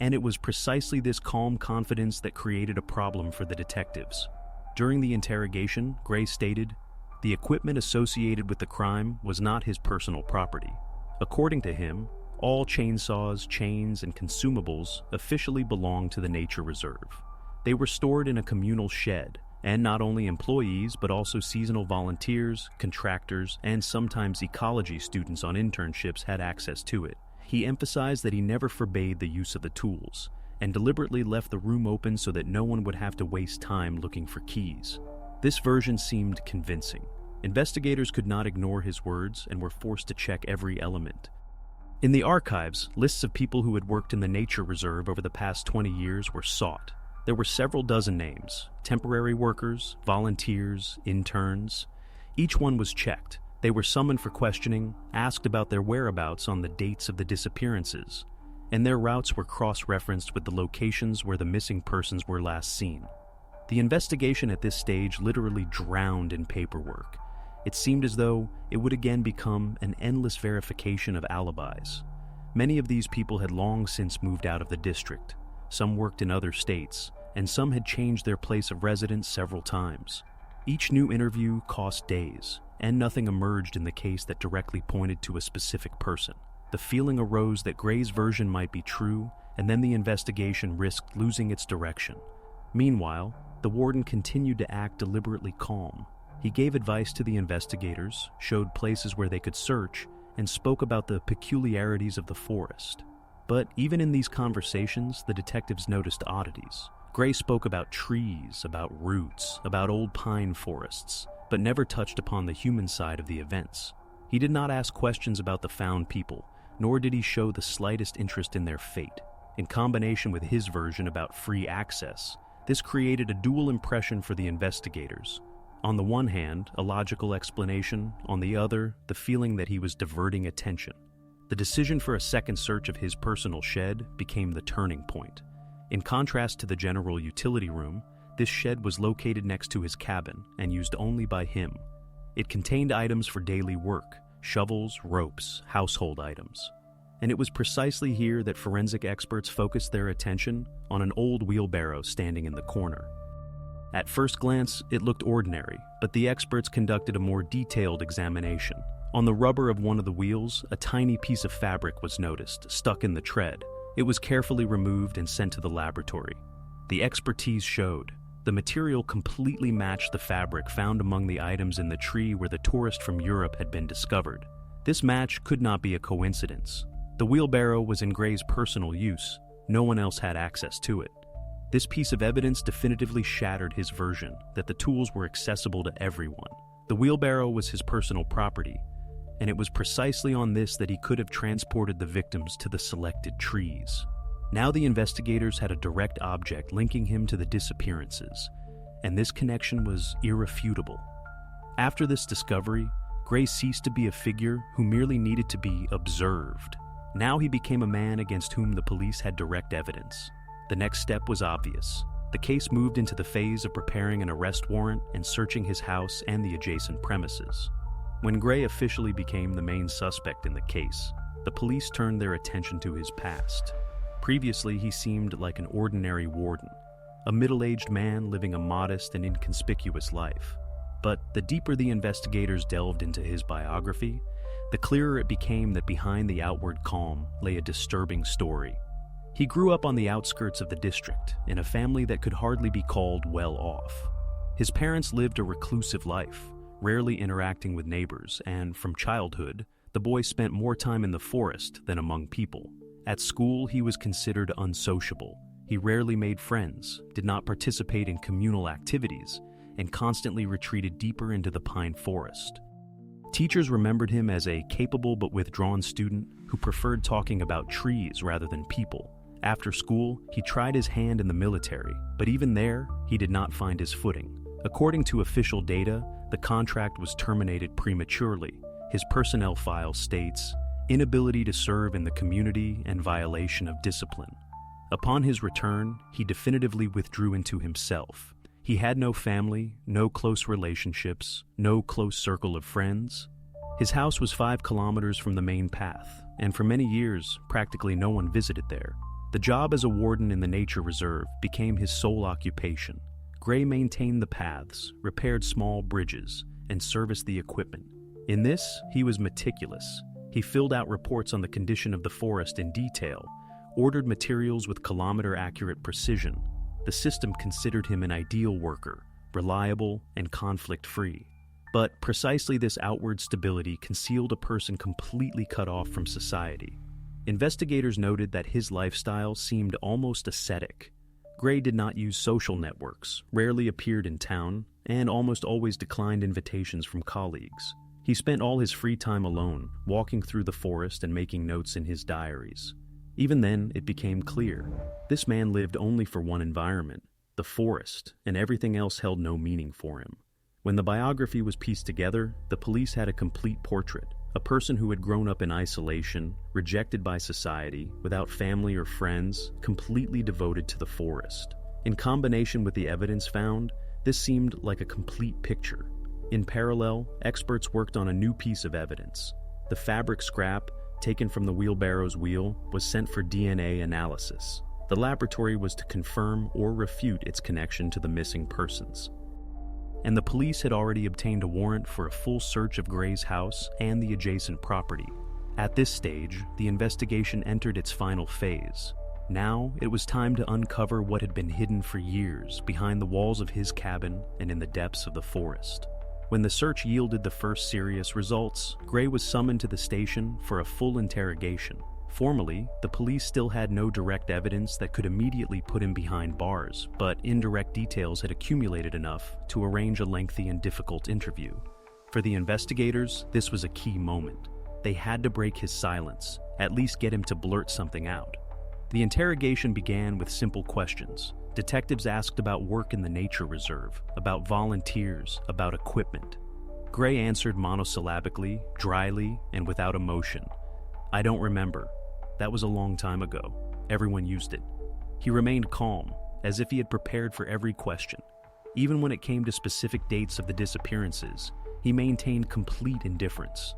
Speaker 1: and it was precisely this calm confidence that created a problem for the detectives. During the interrogation, Gray stated, the equipment associated with the crime was not his personal property. According to him, all chainsaws, chains, and consumables officially belonged to the nature reserve. They were stored in a communal shed, and not only employees but also seasonal volunteers, contractors, and sometimes ecology students on internships had access to it. He emphasized that he never forbade the use of the tools, and deliberately left the room open so that no one would have to waste time looking for keys. This version seemed convincing. Investigators could not ignore his words and were forced to check every element. In the archives, lists of people who had worked in the nature reserve over the past 20 years were sought. There were several dozen names: temporary workers, volunteers, interns. Each one was checked. They were summoned for questioning, asked about their whereabouts on the dates of the disappearances, and their routes were cross-referenced with the locations where the missing persons were last seen. The investigation at this stage literally drowned in paperwork. It seemed as though it would again become an endless verification of alibis. Many of these people had long since moved out of the district. Some worked in other states, and some had changed their place of residence several times. Each new interview cost days, and nothing emerged in the case that directly pointed to a specific person. The feeling arose that Gray's version might be true, and then the investigation risked losing its direction. Meanwhile, the warden continued to act deliberately calm. He gave advice to the investigators, showed places where they could search, and spoke about the peculiarities of the forest. But even in these conversations, the detectives noticed oddities. Gray spoke about trees, about roots, about old pine forests, but never touched upon the human side of the events. He did not ask questions about the found people, nor did he show the slightest interest in their fate. In combination with his version about free access, this created a dual impression for the investigators. On the one hand, a logical explanation, on the other, the feeling that he was diverting attention. The decision for a second search of his personal shed became the turning point. In contrast to the general utility room, this shed was located next to his cabin and used only by him. It contained items for daily work, shovels, ropes, household items. And it was precisely here that forensic experts focused their attention on an old wheelbarrow standing in the corner. At first glance, it looked ordinary, but the experts conducted a more detailed examination. On the rubber of one of the wheels, a tiny piece of fabric was noticed, stuck in the tread. It was carefully removed and sent to the laboratory. The expertise showed the material completely matched the fabric found among the items in the tree where the tourist from Europe had been discovered. This match could not be a coincidence. The wheelbarrow was in Gray's personal use. No one else had access to it. This piece of evidence definitively shattered his version that the tools were accessible to everyone. The wheelbarrow was his personal property, and it was precisely on this that he could have transported the victims to the selected trees. Now the investigators had a direct object linking him to the disappearances, and this connection was irrefutable. After this discovery, Gray ceased to be a figure who merely needed to be observed. Now he became a man against whom the police had direct evidence. The next step was obvious. The case moved into the phase of preparing an arrest warrant and searching his house and the adjacent premises. When Gray officially became the main suspect in the case, the police turned their attention to his past. Previously, he seemed like an ordinary warden, a middle-aged man living a modest and inconspicuous life. But the deeper the investigators delved into his biography, the clearer it became that behind the outward calm lay a disturbing story. He grew up on the outskirts of the district, in a family that could hardly be called well off. His parents lived a reclusive life, rarely interacting with neighbors, and from childhood, the boy spent more time in the forest than among people. At school, he was considered unsociable. He rarely made friends, did not participate in communal activities, and constantly retreated deeper into the pine forest. Teachers remembered him as a capable but withdrawn student who preferred talking about trees rather than people. After school, he tried his hand in the military, but even there, he did not find his footing. According to official data, the contract was terminated prematurely. His personnel file states, inability to serve in the community, and violation of discipline. Upon his return, he definitively withdrew into himself. He had no family, no close relationships, no close circle of friends. His house was 5 kilometers from the main path, and for many years, practically no one visited there. The job as a warden in the nature reserve became his sole occupation. Gray maintained the paths, repaired small bridges, and serviced the equipment. In this, he was meticulous. He filled out reports on the condition of the forest in detail, ordered materials with kilometer-accurate precision. The system considered him an ideal worker, reliable and conflict-free. But precisely this outward stability concealed a person completely cut off from society. Investigators noted that his lifestyle seemed almost ascetic. Gray did not use social networks, rarely appeared in town, and almost always declined invitations from colleagues. He spent all his free time alone, walking through the forest and making notes in his diaries. Even then, it became clear. This man lived only for one environment, the forest, and everything else held no meaning for him. When the biography was pieced together, the police had a complete portrait. A person who had grown up in isolation, rejected by society, without family or friends, completely devoted to the forest. In combination with the evidence found, this seemed like a complete picture. In parallel, experts worked on a new piece of evidence. The fabric scrap, taken from the wheelbarrow's wheel, was sent for DNA analysis. The laboratory was to confirm or refute its connection to the missing persons. And the police had already obtained a warrant for a full search of Gray's house and the adjacent property. At this stage, the investigation entered its final phase. Now, it was time to uncover what had been hidden for years behind the walls of his cabin and in the depths of the forest. When the search yielded the first serious results, Gray was summoned to the station for a full interrogation. Formally, the police still had no direct evidence that could immediately put him behind bars, but indirect details had accumulated enough to arrange a lengthy and difficult interview. For the investigators, this was a key moment. They had to break his silence, at least get him to blurt something out. The interrogation began with simple questions. Detectives asked about work in the nature reserve, about volunteers, about equipment. Gray answered monosyllabically, dryly, and without emotion. "I don't remember. That was a long time ago. Everyone used it." He remained calm, as if he had prepared for every question. Even when it came to specific dates of the disappearances, he maintained complete indifference.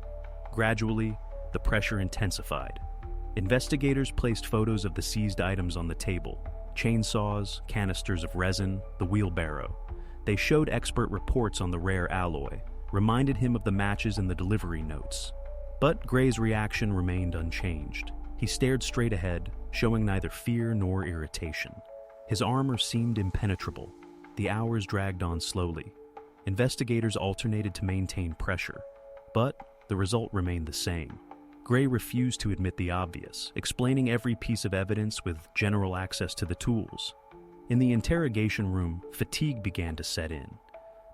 Speaker 1: Gradually, the pressure intensified. Investigators placed photos of the seized items on the table: chainsaws, canisters of resin, the wheelbarrow. They showed expert reports on the rare alloy, reminded him of the matches in the delivery notes. But Gray's reaction remained unchanged. He stared straight ahead, showing neither fear nor irritation. His armor seemed impenetrable. The hours dragged on slowly. Investigators alternated to maintain pressure, but the result remained the same. Gray refused to admit the obvious, explaining every piece of evidence with general access to the tools. In the interrogation room, fatigue began to set in.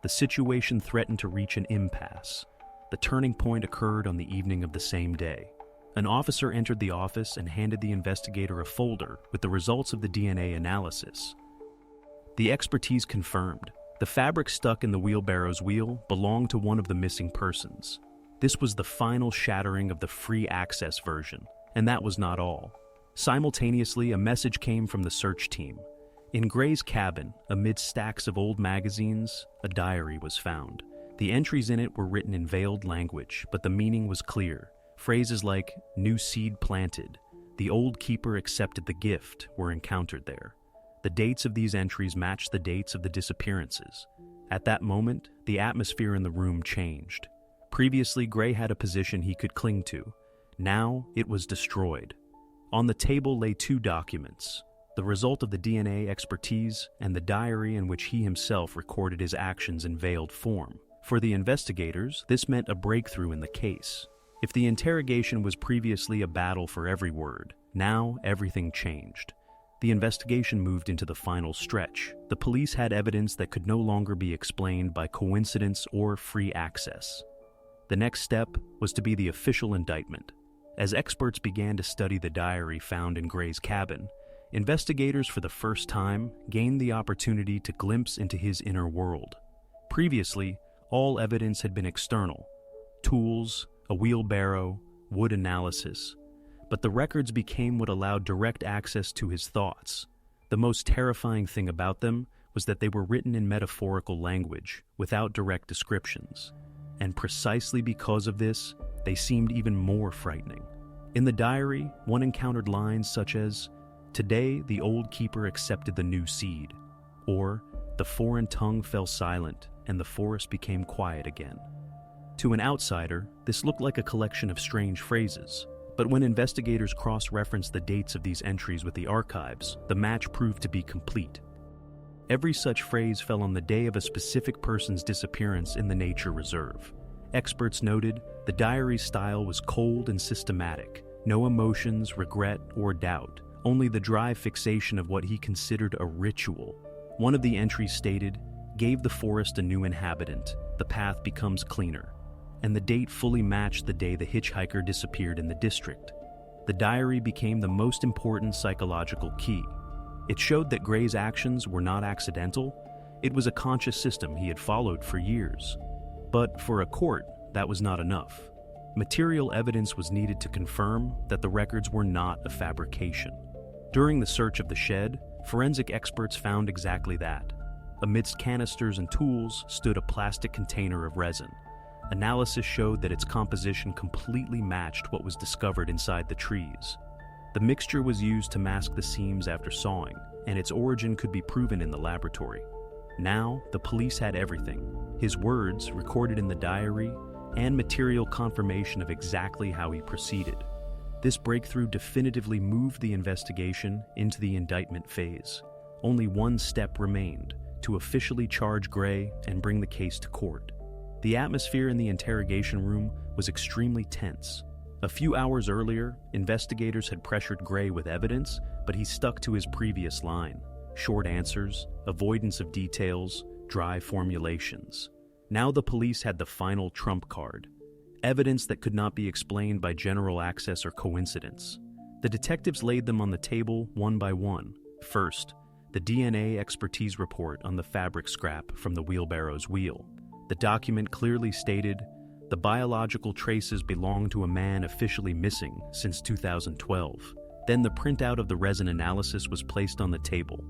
Speaker 1: The situation threatened to reach an impasse. The turning point occurred on the evening of the same day. An officer entered the office and handed the investigator a folder with the results of the DNA analysis. The expertise confirmed. The fabric stuck in the wheelbarrow's wheel belonged to one of the missing persons. This was the final shattering of the free access version, and that was not all. Simultaneously, a message came from the search team. In Gray's cabin, amid stacks of old magazines, a diary was found. The entries in it were written in veiled language, but the meaning was clear. Phrases like "new seed planted," "the old keeper accepted the gift" were encountered there. The dates of these entries matched the dates of the disappearances. At that moment, the atmosphere in the room changed. Previously, Gray had a position he could cling to. Now, it was destroyed. On the table lay 2 documents: the result of the DNA expertise and the diary in which he himself recorded his actions in veiled form. For the investigators, this meant a breakthrough in the case. If the interrogation was previously a battle for every word, now everything changed. The investigation moved into the final stretch. The police had evidence that could no longer be explained by coincidence or free access. The next step was to be the official indictment. As experts began to study the diary found in Gray's cabin, investigators for the first time gained the opportunity to glimpse into his inner world. Previously, all evidence had been external: tools, a wheelbarrow, wood analysis, but the records became what allowed direct access to his thoughts. The most terrifying thing about them was that they were written in metaphorical language, without direct descriptions. And precisely because of this, they seemed even more frightening. In the diary, one encountered lines such as, "Today, the old keeper accepted the new seed," or, "The foreign tongue fell silent, and the forest became quiet again." To an outsider, this looked like a collection of strange phrases, but when investigators cross-referenced the dates of these entries with the archives, the match proved to be complete. Every such phrase fell on the day of a specific person's disappearance in the nature reserve. Experts noted the diary's style was cold and systematic, no emotions, regret, or doubt, only the dry fixation of what he considered a ritual. One of the entries stated, "Gave the forest a new inhabitant, the path becomes cleaner," and the date fully matched the day the hitchhiker disappeared in the district. The diary became the most important psychological key. It showed that Gray's actions were not accidental. It was a conscious system he had followed for years. But for a court, that was not enough. Material evidence was needed to confirm that the records were not a fabrication. During the search of the shed, forensic experts found exactly that. Amidst canisters and tools stood a plastic container of resin. Analysis showed that its composition completely matched what was discovered inside the trees. The mixture was used to mask the seams after sawing, and its origin could be proven in the laboratory. Now, the police had everything: his words, recorded in the diary, and material confirmation of exactly how he proceeded. This breakthrough definitively moved the investigation into the indictment phase. Only one step remained: to officially charge Gray and bring the case to court. The atmosphere in the interrogation room was extremely tense. A few hours earlier, investigators had pressured Gray with evidence, but he stuck to his previous line: short answers, avoidance of details, dry formulations. Now the police had the final trump card: evidence that could not be explained by general access or coincidence. The detectives laid them on the table one by one. First, the DNA expertise report on the fabric scrap from the wheelbarrow's wheel. The document clearly stated, the biological traces belong to a man officially missing since 2012. Then the printout of the resin analysis was placed on the table.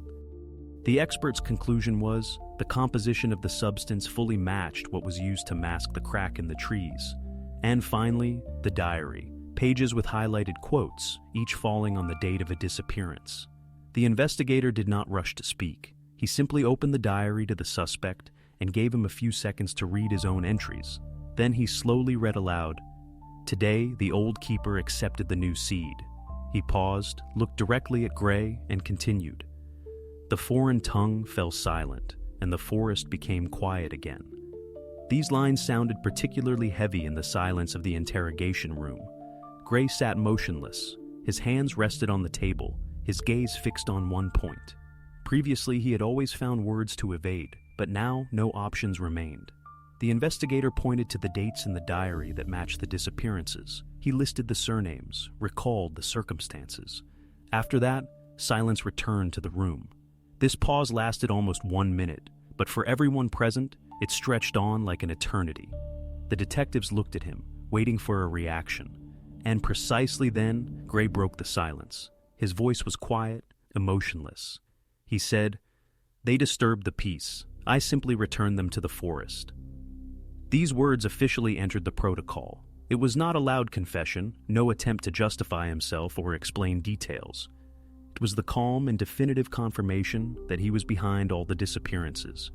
Speaker 1: The expert's conclusion was, the composition of the substance fully matched what was used to mask the crack in the trees. And finally, the diary, pages with highlighted quotes, each falling on the date of a disappearance. The investigator did not rush to speak. He simply opened the diary to the suspect and gave him a few seconds to read his own entries. Then he slowly read aloud, "Today, the old keeper accepted the new seed." He paused, looked directly at Gray, and continued, "The foreign tongue fell silent, and the forest became quiet again." These lines sounded particularly heavy in the silence of the interrogation room. Gray sat motionless. His hands rested on the table, his gaze fixed on one point. Previously, he had always found words to evade, but now no options remained. The investigator pointed to the dates in the diary that matched the disappearances. He listed the surnames, recalled the circumstances. After that, silence returned to the room. This pause lasted almost 1 minute, but for everyone present, it stretched on like an eternity. The detectives looked at him, waiting for a reaction. And precisely then, Gray broke the silence. His voice was quiet, emotionless. He said, "They disturbed the peace. I simply returned them to the forest." These words officially entered the protocol. It was not a loud confession, no attempt to justify himself or explain details. It was the calm and definitive confirmation that he was behind all the disappearances.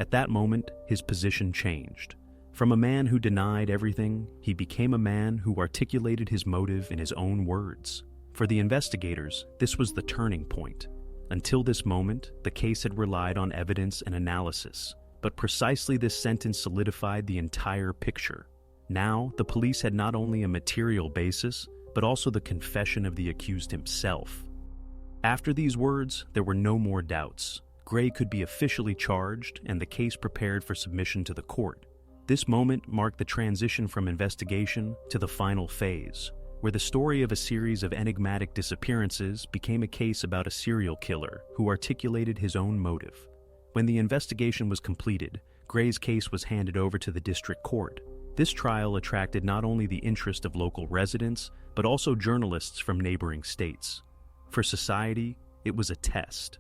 Speaker 1: At that moment, his position changed. From a man who denied everything, he became a man who articulated his motive in his own words. For the investigators, this was the turning point. Until this moment, the case had relied on evidence and analysis. But precisely this sentence solidified the entire picture. Now, the police had not only a material basis, but also the confession of the accused himself. After these words, there were no more doubts. Gray could be officially charged, and the case prepared for submission to the court. This moment marked the transition from investigation to the final phase, where the story of a series of enigmatic disappearances became a case about a serial killer who articulated his own motive. When the investigation was completed, Gray's case was handed over to the district court. This trial attracted not only the interest of local residents, but also journalists from neighboring states. For society, it was a test.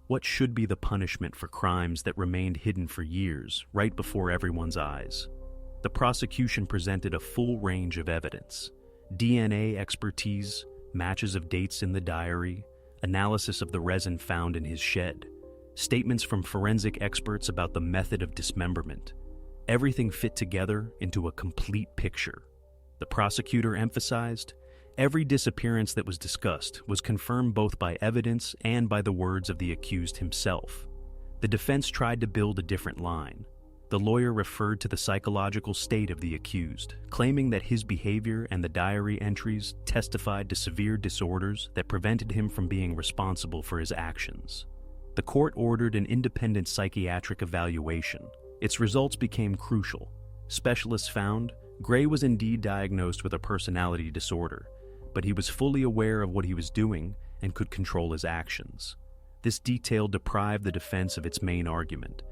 Speaker 1: What should be the punishment for crimes that remained hidden for years, right before everyone's eyes? The prosecution presented a full range of evidence: DNA expertise, matches of dates in the diary, analysis of the resin found in his shed, statements from forensic experts about the method of dismemberment. Everything fit together into a complete picture. The prosecutor emphasized, every disappearance that was discussed was confirmed both by evidence and by the words of the accused himself. The defense tried to build a different line. The lawyer referred to the psychological state of the accused, claiming that his behavior and the diary entries testified to severe disorders that prevented him from being responsible for his actions. The court ordered an independent psychiatric evaluation. Its results became crucial. Specialists found Gray was indeed diagnosed with a personality disorder, but he was fully aware of what he was doing and could control his actions. This detail deprived the defense of its main argument.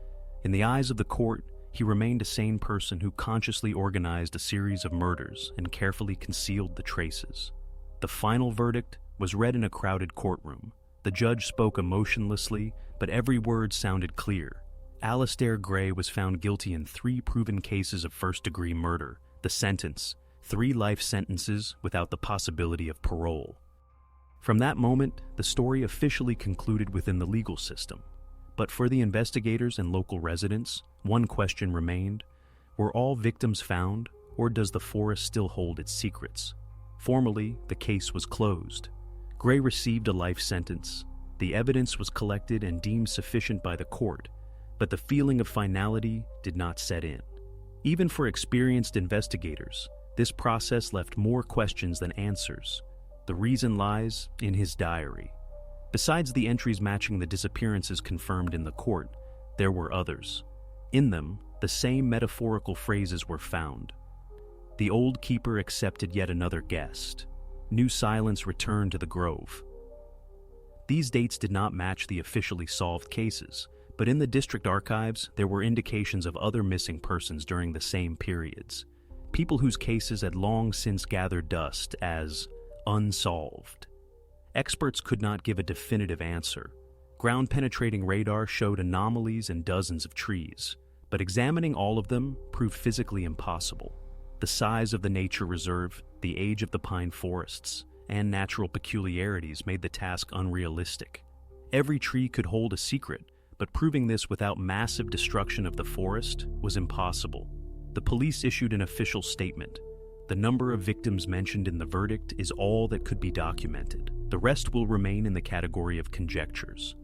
Speaker 1: In the eyes of the court, he remained a sane person who consciously organized a series of murders and carefully concealed the traces. The final verdict was read in a crowded courtroom. The judge spoke emotionlessly, but every word sounded clear. Alistair Gray was found guilty in 3 proven cases of first-degree murder. The sentence: 3 life sentences without the possibility of parole. From that moment, the story officially concluded within the legal system. But for the investigators and local residents, one question remained: were all victims found, or does the forest still hold its secrets? Formally, the case was closed. Gray received a life sentence. The evidence was collected and deemed sufficient by the court, but the feeling of finality did not set in. Even for experienced investigators, this process left more questions than answers. The reason lies in his diary. Besides the entries matching the disappearances confirmed in the court, there were others. In them, the same metaphorical phrases were found. The old keeper accepted yet another guest. New silence returned to the grove. These dates did not match the officially solved cases, but in the district archives, there were indications of other missing persons during the same periods. People whose cases had long since gathered dust as unsolved. Experts could not give a definitive answer. Ground-penetrating radar showed anomalies in dozens of trees, but examining all of them proved physically impossible. The size of the nature reserve, the age of the pine forests, and natural peculiarities made the task unrealistic. Every tree could hold a secret, but proving this without massive destruction of the forest was impossible. The police issued an official statement. The number of victims mentioned in the verdict is all that could be documented. The rest will remain in the category of conjectures.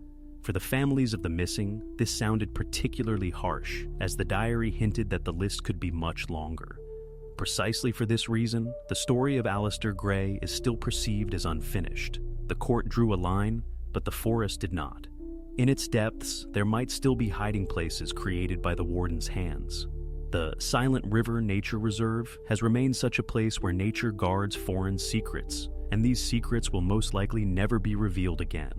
Speaker 1: For the families of the missing, this sounded particularly harsh, as the diary hinted that the list could be much longer. Precisely for this reason, the story of Alistair Gray is still perceived as unfinished. The court drew a line, but the forest did not. In its depths, there might still be hiding places created by the warden's hands. The Silent River Nature Reserve has remained such a place where nature guards foreign secrets, and these secrets will most likely never be revealed again.